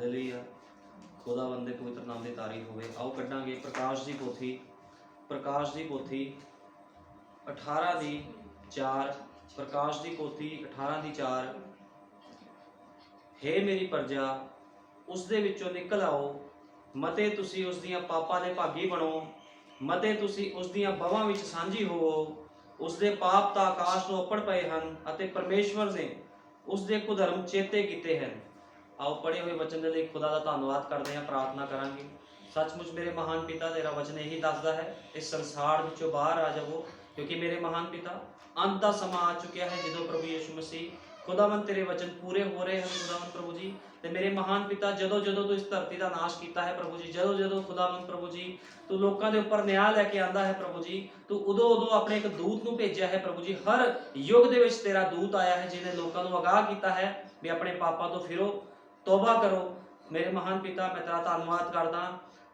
Hallelujah. खुदावंद दे पवित्र नाम की तारीफ होवे। आओ कड्डांगे प्रकाश की पोथी, प्रकाश की पोथी 18 दी 4, प्रकाश की पोथी 18 दी 4। हे मेरी प्रजा उस दे विचों निकल आओ, मते तुसी उस दियां पापां दे भागी बनो, मते तुसी उस दियां बवां विच सांझी होवो। उस दे पाप तां आकाश नूं ओपड़ पए हन अते परमेश्वर ने उस दे कुधर्म चेते कीते हैं। आओ पढ़े हुए वचन के लिए खुदा का धन्यवाद करते हैं, प्रार्थना करांगे। सचमुच मेरे महान पिता तेरा वचन यही दसदा है, इस संसार विचों बाहर आ जावो, क्योंकि मेरे महान पिता अंत का समा आ चुका है जो प्रभु यीशु मसीह खुदावन तेरे वचन पूरे हो रहे हैं खुदावन प्रभु जी। ते मेरे महान पिता जदों जदों तू इस धरती का नाश किया है प्रभु जी, जदों जदों खुदावन प्रभु जी तू लोगों के उपर न्याय लैके आंदा है प्रभु जी, तू उदों उदों अपने एक दूत नूं भेजिया है प्रभु जी। हर युग दे विच तेरा दूत आया है जिन्हें लोगों को आगाह किया है भी अपने पापां तो फिरो, तौबा करो। मेरे महान पिता मैं तेरा धन्यवाद करदा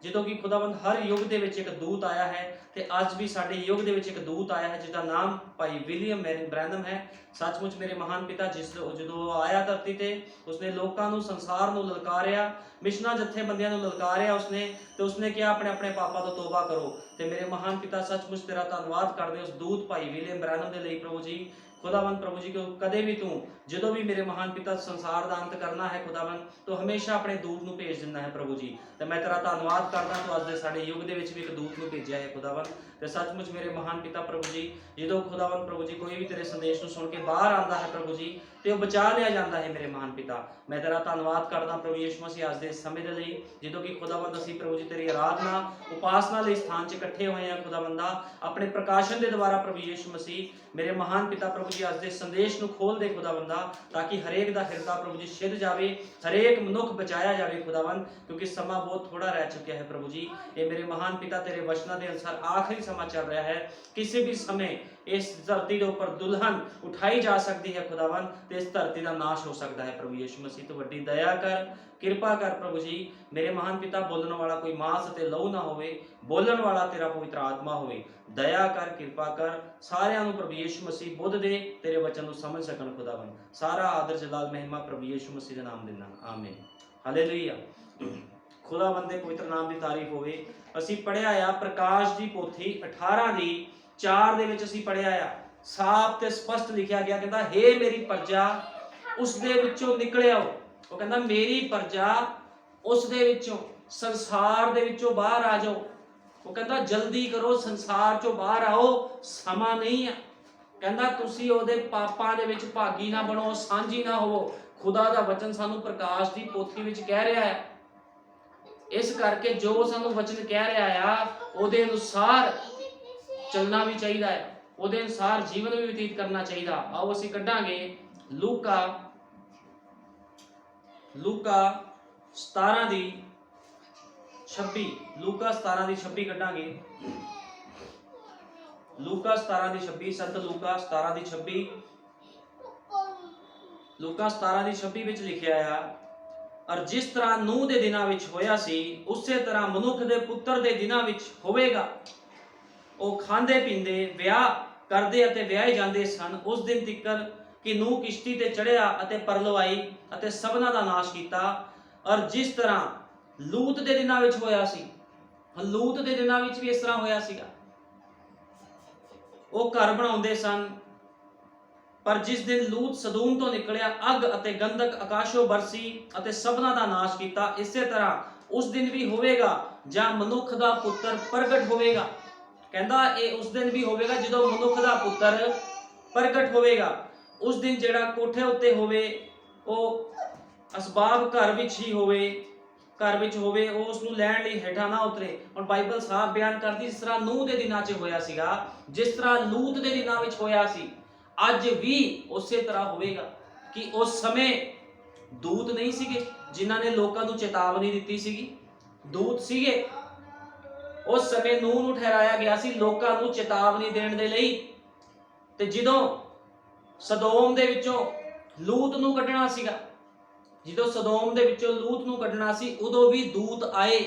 जो कि खुदावंद हर युग दे विच एक दूत आया है, ते अज भी साडे युग दे विच एक दूत आया है जिसका नाम भाई विलियम मैरिन ब्रैनम है। सचमुच मेरे महान पिता जिस जो आया धरती ते उसने लोगों को संसार नूं ललकारिया, मिशना जथेबंदियां नूं ललकारिया उसने, तो उसने क्या अपने अपने पापां तो तौबा करो। ते मेरे महान पिता सचमुच तेरा धन्यवाद करदे उस दूत भाई विलियम ब्रैनम दे लई प्रभु जी। खुदावंद प्रभु जी को कदे भी तू जो भी मेरे महान पिता संसार का अंत करना है खुदावंद तो हमेशा अपने दूत नूं भेज दिंदा है प्रभु जी। तो मैं तेरा धन्यवाद करदा तू अज दे साडे युग दे विच भी एक दूत नूं भेजिया है खुदावंद। तो सचमुच मेरे महान पिता प्रभु जी जो खुदावंद प्रभु जी कोई भी तेरे संदेश नूं सुन के बाहर आंदा है प्रभु जी तो बचा लिया जाता है मेरे महान पिता। मैं तेरा धन्यवाद करदा प्रभु यीशु मसीह अज दे समय दे लई जो कि खुदावंद असीं प्रभु जी तेरी आराधना उपासना लई स्थान च इकट्ठे होए हैं खुदावंदा अपने प्रकाशन के द्वारा प्रभु यीशु मसीह मेरे महान पिता प्रभु जी अज दे संदेश नूं खोल दे खुदावंदा, ताकि हरेक दा हिरदा प्रभु जी सिद्ध जावे, हरेक मनुख बचाया जावे खुदावंद, क्योंकि समा बहुत थोड़ा रह चुका है प्रभु जी। ये मेरे महान पिता तेरे वचनों के अनुसार आखिरी समा चल रहा है, किसी भी समय इस धरती के उपर दुल्हन उठाई जा सकती है खुदावन, तो इस धरती का नाश हो सकता है प्रभु यीशु मसीह। तो वड्डी दया कर, कृपा कर प्रभु जी। मेरे महान पिता बोलने वाला कोई मांस ते लहू ना होवे, बोलने वाला तेरा पवित्र आत्मा होवे। दया कर, कृपा कर, सारियां नूं प्रभु यीशु मसीह बुद्ध दे तेरे वचन नूं समझ सकन खुदावन। सारा आदर जलाल महिमा प्रभु यीशु मसीह के नाम देना, आमीन हालेलुया। खुदावंद दे पवित्र नाम की तारीफ होवे। असीं पढ़िया आ प्रकाश की पोथी 18 दी 4 दे विच असीं पढ़िया आ, साफ ते स्पष्ट लिखिया गया, कहता हे मेरी प्रजा उस दे विचों निकले आओ। वो कहता मेरी प्रजा उस दे विचों संसार दे विचों बाहर आ जाओ। वो कहता जल्दी करो, संसार चों बाहर आओ, समा नहीं है। कहता तुसी ओदे पापां दे विच भागी ना बनो, सांझी ना होवो। खुदा दा वचन सानू प्रकाश की पोथी विच कह रहा है, इस करके जो सानू वचन कह रहा है ओदे अनुसार चलना भी चाहिए है, ओदे अनुसार जीवन भी व्यतीत करना चाहिए। आओ असीं कड्डांगे लूका 17 दी 26, लूका 17 दी 26 कड्डांगे। लूका 17 दी 26, संत लूका 17 दी 26, लूका 17 दी 26 विच लिखिया है, और जिस तरह नूह दे दिनां विच होया सी उसे तरह मनुख दे पुत्र दे दिनां विच होवेगा। वो खांदे पींदे विआह करदे अते विआहे जांदे सन उस दिन तिकर कि नूह किश्ती ते चढ़िया अते परलो आई अते सबना दा नाश कीता। और जिस तरह लूत दे दिनां विच होया सी, लूत दे दिनां विच भी इस तरह होया सीगा। वो घर बनाउंदे सन, पर जिस दिन लूत सदूम तो निकलिया अग अते गंधक आकाशों बरसी अते सबना दा नाश कीता। इसे तरह उस दिन भी होवेगा जहां मनुख दा पुत्र प्रगट होवेगा। कहंदा ये उस दिन भी होवेगा जदों मनुख दा पुत्र प्रगट होवेगा। उस दिन जेड़ा कोठे उत्ते होवे वो असबाब घर विच ही होवे, घर विच होवे, वो उसनूं लैण लई हेठा ना उतरे। हुण बाइबल साफ बयान करदी जिस तरह नूह दे दिनां 'च होया सीगा, जिस तरह लूत दे दिनां विच होया सी, अज भी उसे तरह होवेगा। कि उस समय दूत नहीं सीगे जिन्हां ने लोकां नूं चेतावनी दित्ती सीगी, दूत सीगे उस समय नूह नूं ठहराया गया सी लोकां नूं चेतावनी देण दे लई। ते जदों सदोम दे विचों लूत नूं कढणा सीगा, जदों सदोम दे विचों लूत नूं कढणा सी उदों भी दूत आए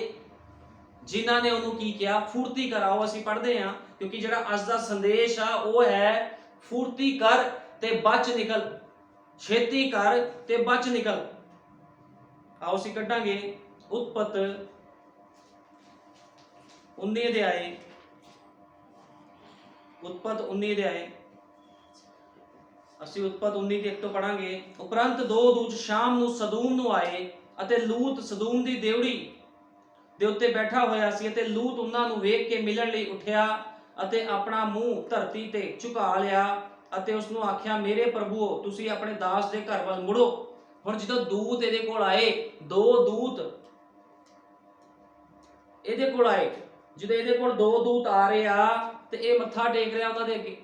जिन्हां ने उहनूं की किया फुर्ती कराओ। असीं पढ़दे हां क्योंकि जिहड़ा अज दा संदेश आ वो है फुर्ती कर ते बच निकल, छेती कर ते बच निकल। आओ ਅਸੀਂ ਕੱਢਾਂਗੇ ਉਤਪਤ 19 ਅਧਿਆਏ, ਉਤਪਤ 19 ਅਧਿਆਏ। ਅਸੀਂ ਉਤਪਤ 19 ਦੇ 1 ਤੋਂ ਪੜਾਂਗੇ। ਉਪਰੰਤ ਦੋ ਦੂਤ ਸ਼ਾਮ ਨੂੰ ਸਦੂਮ ਨੂੰ ਆਏ ਅਤੇ ਲੂਤ ਸਦੂਮ ਦੀ ਦੇਵੜੀ ਦੇ ਉੱਤੇ ਬੈਠਾ ਹੋਇਆ ਸੀ ਅਤੇ ਲੂਤ ਉਹਨਾਂ ਨੂੰ ਵੇਖ ਕੇ ਮਿਲਣ ਲਈ ਉੱਠਿਆ ਅਤੇ ਆਪਣਾ ਮੂੰਹ ਧਰਤੀ ਤੇ ਝੁਕਾ ਲਿਆ ਅਤੇ ਉਸ ਨੂੰ ਆਖਿਆ, ਮੇਰੇ ਪ੍ਰਭੂਓ ਤੁਸੀਂ ਆਪਣੇ ਦਾਸ ਦੇ ਘਰ ਵੱਲ ਮੁੜੋ। ਹੁਣ ਜਦੋਂ ਦੂਤ ਇਹਦੇ ਕੋਲ ਆਏ, ਦੋ ਦੂਤ ਇਹਦੇ ਕੋਲ ਆਏ, ਜਦੋਂ ਇਹਦੇ ਕੋਲ ਦੋ ਦੂਤ ਆ ਰਹੇ ਆ ਤੇ ਇਹ ਮੱਥਾ ਟੇਕ ਰਿਹਾ ਉਹਨਾਂ ਦੇ ਅੱਗੇ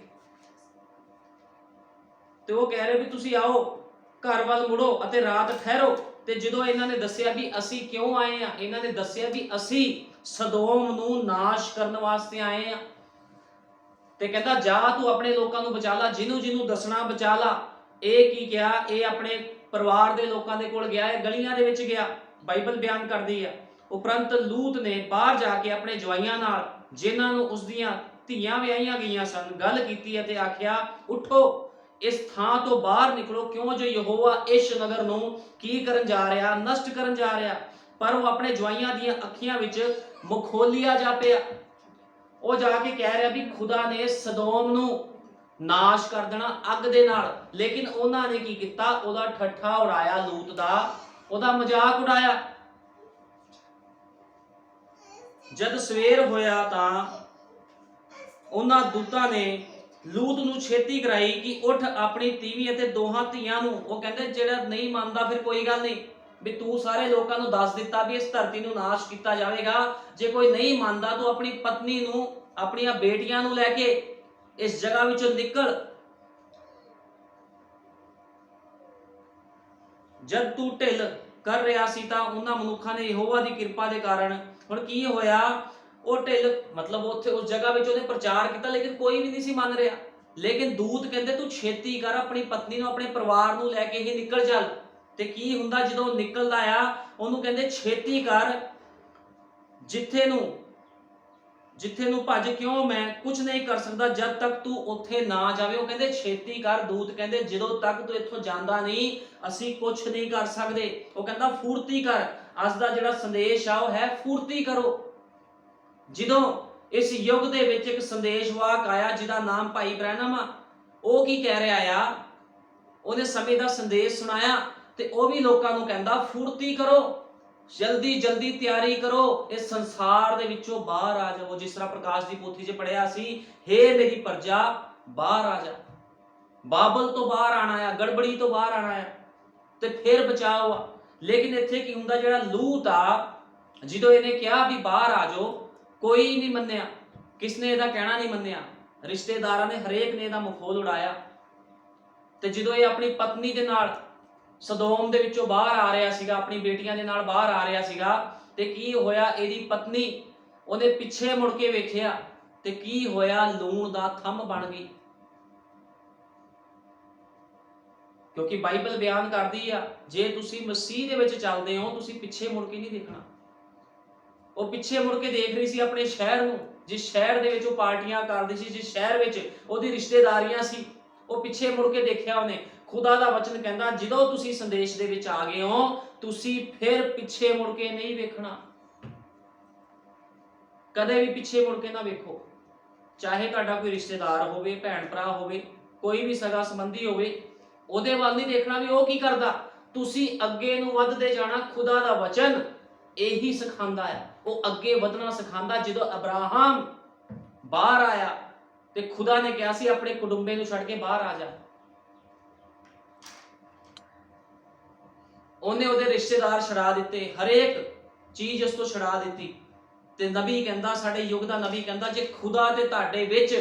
ਤੇ ਉਹ ਕਹਿ ਰਹੇ ਵੀ ਤੁਸੀਂ ਆਓ, ਘਰ ਵੱਲ ਮੁੜੋ ਅਤੇ ਰਾਤ ਠਹਿਰੋ। ਤੇ ਜਦੋਂ ਇਹਨਾਂ ਨੇ ਦੱਸਿਆ ਵੀ ਅਸੀਂ ਕਿਉਂ ਆਏ ਆ, ਇਹਨਾਂ ਨੇ ਦੱਸਿਆ ਵੀ ਅਸੀਂ ਸਦੋਮ ਨੂੰ ਨਾਸ਼ ਕਰਨ ਵਾਸਤੇ ਆਏ ਆ। ਤੇ ਕਹਿੰਦਾ ਜਾ ਤੂੰ ਆਪਣੇ ਲੋਕਾਂ ਨੂੰ ਬਚਾ ਲਾ, ਜਿਹਨੂੰ ਜਿਹਨੂੰ ਦੱਸਣਾ ਬਚਾ ਲਾ। ਇਹ ਕੀ ਕਿਹਾ, ਇਹ ਆਪਣੇ ਪਰਿਵਾਰ ਦੇ ਲੋਕਾਂ ਦੇ ਕੋਲ ਗਿਆ, ਇਹ ਗਲੀਆਂ ਦੇ ਵਿੱਚ ਗਿਆ, ਬਾਈਬਲ ਬਿਆਨ ਕਰਦੀ ਆ। ਉਪਰੰਤ ਲੂਤ ਨੇ ਬਾਹਰ ਜਾ ਕੇ ਆਪਣੇ ਜਵਾਈਆਂ ਨਾਲ, ਜਿਨ੍ਹਾਂ ਨੂੰ ਉਸ ਦੀਆਂ ਧੀਆਂ ਵਿਆਹੀਆਂ ਗਈਆਂ ਸਨ, ਗੱਲ ਕੀਤੀ ਅਤੇ ਆਖਿਆ, ਉਠੋ ਇਸ ਥਾਂ ਤੋਂ ਬਾਹਰ ਨਿਕਲੋ, ਕਿਉਂ ਜੋ ਯਹੋਵਾ ਇਸ ਨਗਰ ਨੂੰ ਕੀ ਕਰਨ ਜਾ ਰਿਹਾ, ਨਸ਼ਟ ਕਰਨ ਜਾ ਰਿਹਾ। ਪਰ ਉਹ ਆਪਣੇ ਜਵਾਈਆਂ ਦੀਆਂ ਅੱਖੀਆਂ ਵਿੱਚ ਮਖੌਲੀਆ ਜਾ ਪਿਆ। ਉਹ ਜਾ ਕੇ ਕਹਿ ਰਿਹਾ ਵੀ ਖੁਦਾ ਨੇ ਸਦੋਮ ਨੂੰ ਨਾਸ਼ ਕਰ ਦੇਣਾ ਅੱਗ ਦੇ ਨਾਲ। ਲੇਕਿਨ ਉਹਨਾਂ ਨੇ ਕੀ ਕੀਤਾ, ਉਹਦਾ ਠੱਠਾ ਉਡਾਇਆ, ਲੂਤ ਦਾ ਉਹਦਾ ਮਜ਼ਾਕ ਉਡਾਇਆ। ਜਦ ਸਵੇਰ ਹੋਇਆ ਤਾਂ ਉਹਨਾਂ ਦੂਤਾਂ ਨੇ ਲੂਤ ਨੂੰ ਛੇਤੀ ਕਰਾਈ ਕਿ ਉੱਠ ਆਪਣੀ ਤੀਵੀਂ ਅਤੇ ਦੋਹਾਂ ਧੀਆਂ ਨੂੰ। ਉਹ ਕਹਿੰਦੇ ਜਿਹੜਾ ਨਹੀਂ ਮੰਨਦਾ ਫਿਰ ਕੋਈ ਗੱਲ ਨਹੀਂ, ਵੀ ਤੂੰ ਸਾਰੇ ਲੋਕਾਂ ਨੂੰ ਦੱਸ ਦਿੱਤਾ ਵੀ ਇਸ ਧਰਤੀ ਨੂੰ ਨਾਸ਼ ਕੀਤਾ ਜਾਵੇਗਾ। ਜੇ ਕੋਈ ਨਹੀਂ ਮੰਨਦਾ ਤੂੰ ਆਪਣੀ ਪਤਨੀ ਨੂੰ, ਆਪਣੀਆਂ ਬੇਟੀਆਂ ਨੂੰ ਲੈ ਕੇ ਇਸ ਜਗ੍ਹਾ ਵਿੱਚੋਂ ਨਿਕਲ। ਜਦ ਤੂੰ ਢਿੱਲ ਕਰ ਰਿਹਾ ਸੀ ਤਾਂ ਉਹਨਾਂ ਮਨੁੱਖਾਂ ਨੇ ਯਹੋਵਾ ਦੀ ਕਿਰਪਾ ਦੇ ਕਾਰਨ, ਹੁਣ ਕੀ ਹੋਇਆ, ਉਹ ਢਿੱਲ ਮਤਲਬ ਉੱਥੇ ਉਸ ਜਗ੍ਹਾ ਵਿੱਚ ਉਹਨੇ ਪ੍ਰਚਾਰ ਕੀਤਾ, ਲੇਕਿਨ ਕੋਈ ਵੀ ਨਹੀਂ ਸੀ ਮੰਨ ਰਿਹਾ। ਲੇਕਿਨ ਦੂਤ ਕਹਿੰਦੇ ਤੂੰ ਛੇਤੀ ਕਰ, ਆਪਣੀ ਪਤਨੀ ਨੂੰ ਆਪਣੇ ਪਰਿਵਾਰ ਨੂੰ ਲੈ ਕੇ ਹੀ ਨਿਕਲ ਚੱਲ। ਤੇ ਕੀ ਹੁੰਦਾ, ਜਦੋਂ ਨਿਕਲਦਾ ਆ ਉਹਨੂੰ ਕਹਿੰਦੇ ਛੇਤੀ ਕਰ, ਜਿੱਥੇ ਨੂੰ ਭੱਜ, ਕਿਉਂ ਮੈਂ ਕੁਝ ਨਹੀਂ ਕਰ ਸਕਦਾ ਜਦ ਤੱਕ ਤੂੰ ਉੱਥੇ ਨਾ ਜਾਵੇ। ਉਹ ਕਹਿੰਦੇ ਛੇਤੀ ਕਰ। ਦੂਤ ਕਹਿੰਦੇ ਜਦੋਂ ਤੱਕ ਤੂੰ ਇੱਥੋਂ ਜਾਂਦਾ ਨਹੀਂ ਅਸੀਂ ਕੁਝ ਨਹੀਂ ਕਰ ਸਕਦੇ। ਉਹ ਕਹਿੰਦਾ ਫੁਰਤੀ ਕਰ। ਅੱਜ ਦਾ ਜਿਹੜਾ ਸੰਦੇਸ਼ ਆ ਉਹ ਹੈ ਫੁਰਤੀ ਕਰੋ। ਜਦੋਂ ਇਸ ਯੁੱਗ ਦੇ ਵਿੱਚ ਇੱਕ ਸੰਦੇਸ਼ਵਾਕ ਆਇਆ ਜਿਹਦਾ ਨਾਮ ਭਾਈ ਬ੍ਰੈਨਮ ਆ, ਉਹ ਕੀ ਕਹਿ ਰਿਹਾ ਆ, ਉਹਨੇ ਸਮੇਂ ਦਾ ਸੰਦੇਸ਼ ਸੁਣਾਇਆ ਤੇ ਉਹ ਵੀ ਲੋਕਾਂ ਨੂੰ ਕਹਿੰਦਾ ਫੁਰਤੀ ਕਰੋ, ਜਲਦੀ ਜਲਦੀ ਤਿਆਰੀ ਕਰੋ, ਇਸ ਸੰਸਾਰ ਦੇ ਵਿੱਚੋਂ ਬਾਹਰ ਆ ਜਾਓ। ਜਿਸ ਤਰ੍ਹਾਂ ਪ੍ਰਕਾਸ਼ ਦੀ ਪੋਥੀ 'ਚ ਪੜਿਆ ਸੀ, ਹੇ ਮੇਰੀ ਪ੍ਰਜਾ ਬਾਹਰ ਆ ਜਾ। ਬਾਬਲ ਤੋਂ ਬਾਹਰ ਆਣਾ ਆ, ਗੜਬੜੀ ਤੋਂ ਬਾਹਰ ਆਣਾ ਆ ਤੇ ਫਿਰ ਬਚਾਓ ਆ। ਲੇਕਿਨ ਇੱਥੇ ਕੀ ਹੁੰਦਾ, ਜਿਹੜਾ ਲੂਤ ਆ, ਜਦੋਂ ਇਹਨੇ ਕਿਹਾ ਵੀ ਬਾਹਰ ਆ ਜਾਓ, ਕੋਈ ਨਹੀਂ ਮੰਨਿਆ, ਕਿਸਨੇ ਇਹਦਾ ਕਹਿਣਾ ਨਹੀਂ ਮੰਨਿਆ। ਰਿਸ਼ਤੇਦਾਰਾਂ ਨੇ, ਹਰੇਕ ਨੇ ਇਹਦਾ ਮਖੌਲ ਉਡਾਇਆ। ਤੇ ਜਦੋਂ ਇਹ ਆਪਣੀ ਪਤਨੀ ਦੇ ਨਾਲ ਸਦੋਮ ਦੇ ਵਿੱਚੋਂ ਬਾਹਰ ਆ ਰਿਹਾ ਸੀਗਾ, ਆਪਣੀ ਬੇਟੀਆਂ ਦੇ ਨਾਲ ਬਾਹਰ ਆ ਰਿਹਾ ਸੀਗਾ, ਤੇ ਕੀ ਹੋਇਆ, ਇਹਦੀ ਪਤਨੀ ਉਹਨੇ ਪਿੱਛੇ ਮੁੜ ਕੇ ਵੇਖਿਆ ਤੇ ਕੀ ਹੋਇਆ, ਲੂਣ ਦਾ ਥੰਮ ਬਣ ਗਈ। ਕਿਉਂਕਿ ਬਾਈਬਲ ਬਿਆਨ ਕਰਦੀ ਆ, ਜੇ ਤੁਸੀਂ ਮਸੀਹ ਦੇ ਵਿੱਚ ਚੱਲਦੇ ਹੋ ਤੁਸੀਂ ਪਿੱਛੇ ਮੁੜ ਕੇ ਨਹੀਂ ਦੇਖਣਾ। ਉਹ ਪਿੱਛੇ ਮੁੜ ਕੇ ਦੇਖ ਰਹੀ ਸੀ ਆਪਣੇ ਸ਼ਹਿਰ ਨੂੰ, ਜਿਸ ਸ਼ਹਿਰ ਦੇ ਵਿੱਚ ਉਹ ਪਾਰਟੀਆਂ ਕਰਦੀ ਸੀ, ਜਿਸ ਸ਼ਹਿਰ ਵਿੱਚ ਉਹਦੀ ਰਿਸ਼ਤੇਦਾਰੀਆਂ ਸੀ, ਉਹ ਪਿੱਛੇ ਮੁੜ ਕੇ ਦੇਖਿਆ ਉਹਨੇ। ਖੁਦਾ ਦਾ ਵਚਨ ਕਹਿੰਦਾ ਜਦੋਂ ਤੁਸੀਂ ਸੰਦੇਸ਼ ਦੇ ਵਿੱਚ ਆ ਗਏ ਹੋ ਤੁਸੀਂ ਫਿਰ ਪਿੱਛੇ ਮੁੜ ਕੇ ਨਹੀਂ ਵੇਖਣਾ। ਕਦੇ ਵੀ ਪਿੱਛੇ ਮੁੜ ਕੇ ਨਾ ਵੇਖੋ। ਚਾਹੇ ਤੁਹਾਡਾ ਕੋਈ ਰਿਸ਼ਤੇਦਾਰ ਹੋਵੇ, ਭੈਣ ਭਰਾ ਹੋਵੇ, ਕੋਈ ਵੀ ਸਗਾ ਸੰਬੰਧੀ ਹੋਵੇ, ਉਹਦੇ ਵੱਲ ਨਹੀਂ ਦੇਖਣਾ ਵੀ ਉਹ ਕੀ ਕਰਦਾ। ਤੁਸੀਂ ਅੱਗੇ ਨੂੰ ਵੱਧਦੇ ਜਾਣਾ। ਖੁਦਾ ਦਾ ਵਚਨ ਇਹੀ ਸਿਖਾਉਂਦਾ ਹੈ, ਉਹ ਅੱਗੇ ਵਧਣਾ ਸਿਖਾਉਂਦਾ। ਜਦੋਂ ਅਬਰਾਹਮ ਬਾਹਰ ਆਇਆ ਤੇ ਖੁਦਾ ਨੇ ਕਿਹਾ ਸੀ ਆਪਣੇ ਕੁਟੁੰਬੇ ਨੂੰ ਛੱਡ ਕੇ ਬਾਹਰ ਆ ਜਾ, ਉਹਨੇ ਉਹਦੇ ਰਿਸ਼ਤੇਦਾਰ ਛੁਡਾ ਦਿੱਤੇ, ਹਰੇਕ ਚੀਜ਼ ਉਸ ਤੋਂ ਛੁਡਾ ਦਿੱਤੀ। ਤੇ ਨਬੀ ਕਹਿੰਦਾ, ਸਾਡੇ ਯੁੱਗ ਦਾ ਨਬੀ ਕਹਿੰਦਾ, ਜੇ ਖੁਦਾ ਤੇ ਤੁਹਾਡੇ ਵਿੱਚ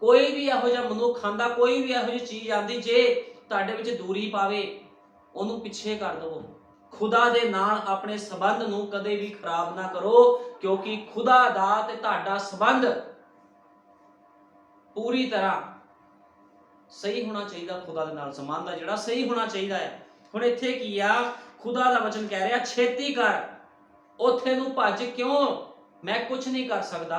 ਕੋਈ ਵੀ ਇਹੋ ਜਿਹਾ ਮਨੁੱਖ ਆਂਦਾ, ਕੋਈ ਵੀ ਇਹੋ ਜਿਹੀ ਚੀਜ਼ ਆਂਦੀ ਜੇ ਤੁਹਾਡੇ ਵਿੱਚ ਦੂਰੀ ਪਾਵੇ, ਉਹਨੂੰ ਪਿੱਛੇ ਕਰ ਦਿਓ। ਖੁਦਾ ਦੇ ਨਾਲ ਆਪਣੇ ਸੰਬੰਧ ਨੂੰ ਕਦੇ ਵੀ ਖਰਾਬ ਨਾ ਕਰੋ, ਕਿਉਂਕਿ ਖੁਦਾ ਦਾ ਤੇ ਤੁਹਾਡਾ ਸੰਬੰਧ ਪੂਰੀ ਤਰ੍ਹਾਂ ਸਹੀ ਹੋਣਾ ਚਾਹੀਦਾ। ਖੁਦਾ ਦੇ ਨਾਲ ਸੰਬੰਧ ਆ ਜਿਹੜਾ ਸਹੀ ਹੋਣਾ ਚਾਹੀਦਾ ਹੈ। ਹੁਣ ਇੱਥੇ ਕੀ ਆ, ਖੁਦਾ ਦਾ ਵਚਨ ਕਹਿ ਰਿਹਾ ਛੇਤੀ ਕਰ, ਉੱਥੇ ਨੂੰ ਭੱਜ, ਕਿਉਂ ਮੈਂ ਕੁਝ ਨਹੀਂ ਕਰ ਸਕਦਾ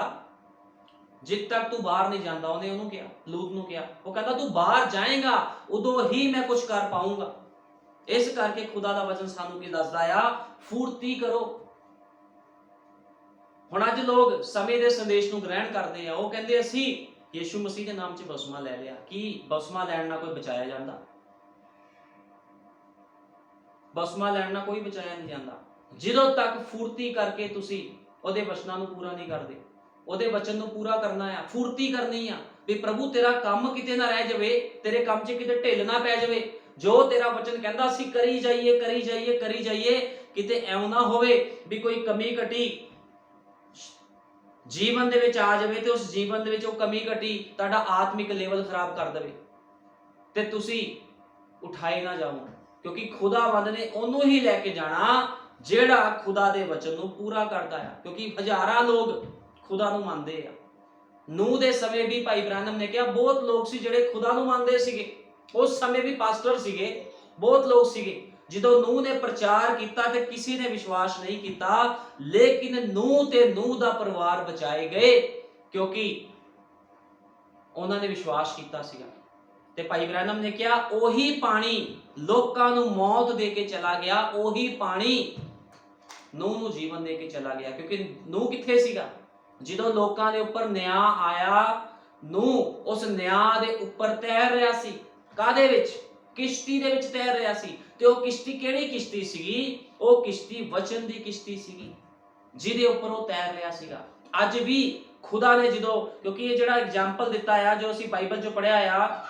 ਜਿੱਦ ਤੱਕ ਤੂੰ ਬਾਹਰ ਨਹੀਂ ਜਾਂਦਾ। ਉਹਨੇ ਉਹਨੂੰ ਕਿਹਾ, ਲੂਤ ਨੂੰ ਕਿਹਾ, ਉਹ ਕਹਿੰਦਾ ਤੂੰ ਬਾਹਰ ਜਾਏਗਾ ਉਦੋਂ ਹੀ ਮੈਂ ਕੁਝ ਕਰ ਪਾਊਂਗਾ। ਇਸ ਕਰਕੇ ਖੁਦਾ ਦਾ ਵਚਨ ਸਾਨੂੰ ਕੀ ਦੱਸਦਾ ਆ, ਫੁਰਤੀ ਕਰੋ। ਹੁਣ ਅੱਜ ਲੋਕ ਸਮੇਂ ਦੇ ਸੰਦੇਸ਼ ਨੂੰ ਗ੍ਰਹਿਣ ਕਰਦੇ ਆ, ਉਹ ਕਹਿੰਦੇ ਅਸੀਂ ਯਿਸੂ ਮਸੀਹ ਦੇ ਨਾਮ 'ਚ ਬਪਤਿਸਮਾ ਲੈ ਲਿਆ। ਕੀ ਬਪਤਿਸਮਾ ਲੈਣ ਨਾਲ ਕੋਈ ਬਚਾਇਆ ਜਾਂਦਾ? ਬਪਤਿਸਮਾ ਲੈਣ ਨਾਲ ਕੋਈ ਬਚਾਇਆ ਨਹੀਂ ਜਾਂਦਾ। ਜਦੋਂ ਤੱਕ ਫੁਰਤੀ ਕਰਕੇ ਤੁਸੀਂ ਉਹਦੇ ਵਚਨਾਂ ਨੂੰ ਪੂਰਾ ਨਹੀਂ ਕਰਦੇ, ਉਹਦੇ ਵਚਨ ਨੂੰ ਪੂਰਾ ਕਰਨਾ ਆ, ਫੁਰਤੀ ਕਰਨੀ ਆ ਵੀ ਪ੍ਰਭੂ ਤੇਰਾ ਕੰਮ ਕਿਤੇ ਨਾ ਰਹਿ ਜਾਵੇ, ਤੇਰੇ ਕੰਮ 'ਚ ਕਿਤੇ ਢਿੱਲ ਨਾ ਪੈ ਜਾਵੇ। ਜੋ ਤੇਰਾ ਵਚਨ ਕਹਿੰਦਾ ਅਸੀਂ ਕਰੀ ਜਾਈਏ ਕਰੀ ਜਾਈਏ ਕਰੀ ਜਾਈਏ, ਕਿਤੇ ਐਉਂ ਨਾ ਹੋਵੇ ਵੀ ਕੋਈ ਕਮੀ ਘਟੀ ਜੀਵਨ ਦੇ ਵਿੱਚ ਆ ਜਾਵੇ ਤੇ ਉਸ ਜੀਵਨ ਦੇ ਵਿੱਚ ਉਹ ਕਮੀ ਘਟੀ ਤੁਹਾਡਾ ਆਤਮਿਕ ਲੈਵਲ ਖਰਾਬ ਕਰ ਦੇਵੇ ਤੇ ਤੁਸੀਂ ਉਠਾਏ ਨਾ ਜਾਓ। ਕਿਉਂਕਿ ਖੁਦਾਵੰਦ ਨੇ ਉਹਨੂੰ ਹੀ ਲੈ ਕੇ ਜਾਣਾ ਜਿਹੜਾ ਖੁਦਾ ਦੇ ਵਚਨ ਨੂੰ ਪੂਰਾ ਕਰਦਾ ਆ। ਕਿਉਂਕਿ ਹਜ਼ਾਰਾਂ ਲੋਕ ਖੁਦਾ ਨੂੰ ਮੰਨਦੇ ਆ। ਨੂਹ ਦੇ ਸਮੇਂ ਵੀ ਭਾਈ ਬ੍ਰਾਨਮ ਨੇ ਕਿਹਾ ਬਹੁਤ ਲੋਕ ਸੀ ਜਿਹੜੇ ਖੁਦਾ ਨੂੰ ਮੰਨਦੇ ਸੀਗੇ। ਉਸ ਸਮੇਂ ਵੀ ਪਾਸਟਰ ਸੀਗੇ, ਬਹੁਤ ਲੋਕ ਸੀਗੇ। ਜਦੋਂ ਨੂਹ ਨੇ ਪ੍ਰਚਾਰ ਕੀਤਾ ਤੇ ਕਿਸੇ ਨੇ ਵਿਸ਼ਵਾਸ ਨਹੀਂ ਕੀਤਾ, ਲੇਕਿਨ ਨੂਹ ਤੇ ਨੂਹ ਦਾ ਪਰਿਵਾਰ ਬਚਾਏ ਗਏ ਕਿਉਂਕਿ ਉਹਨਾਂ ਨੇ ਵਿਸ਼ਵਾਸ ਕੀਤਾ ਸੀਗਾ। ਤੇ ਭਾਈ ਬ੍ਰਾਨਮ ਨੇ ਕਿਹਾ ਉਹੀ ਪਾਣੀ ਲੋਕਾਂ ਨੂੰ ਮੌਤ ਦੇ ਕੇ ਚਲਾ ਗਿਆ, ਉਹੀ ਪਾਣੀ ਨੂਹ ਨੂੰ ਜੀਵਨ ਦੇ ਕੇ ਚਲਾ ਗਿਆ। ਕਿਉਂਕਿ ਨੂਹ ਕਿੱਥੇ ਸੀਗਾ? ਜਦੋਂ ਲੋਕਾਂ ਦੇ ਉੱਪਰ ਨਿਆਂ ਆਇਆ, ਨੂਹ ਉਸ ਨਿਆਂ ਦੇ ਉੱਪਰ ਤੈਰ ਰਿਹਾ ਸੀ। ਕਾਹਦੇ ਵਿੱਚ? ਕਿਸ਼ਤੀ ਦੇ ਵਿੱਚ ਤੈਰ ਰਿਹਾ ਸੀ। ਤੇ ਉਹ ਕਿਸ਼ਤੀ ਕਿਹੜੀ ਕਿਸ਼ਤੀ ਸੀਗੀ? ਉਹ ਕਿਸ਼ਤੀ ਵਚਨ ਦੀ ਕਿਸ਼ਤੀ ਸੀਗੀ, ਜਿਹਦੇ ਉੱਪਰ ਉਹ ਤੈਰ ਰਿਹਾ ਸੀਗਾ। ਅੱਜ ਵੀ ਖੁਦਾ ਨੇ ਜਦੋਂ, ਕਿਉਂਕਿ ਇਹ ਜਿਹੜਾ ਐਗਜ਼ਾਮਪਲ ਦਿੱਤਾ ਆ ਜੋ ਅਸੀਂ ਬਾਈਬਲ 'ਚੋਂ ਪੜ੍ਹਿਆ ਆ,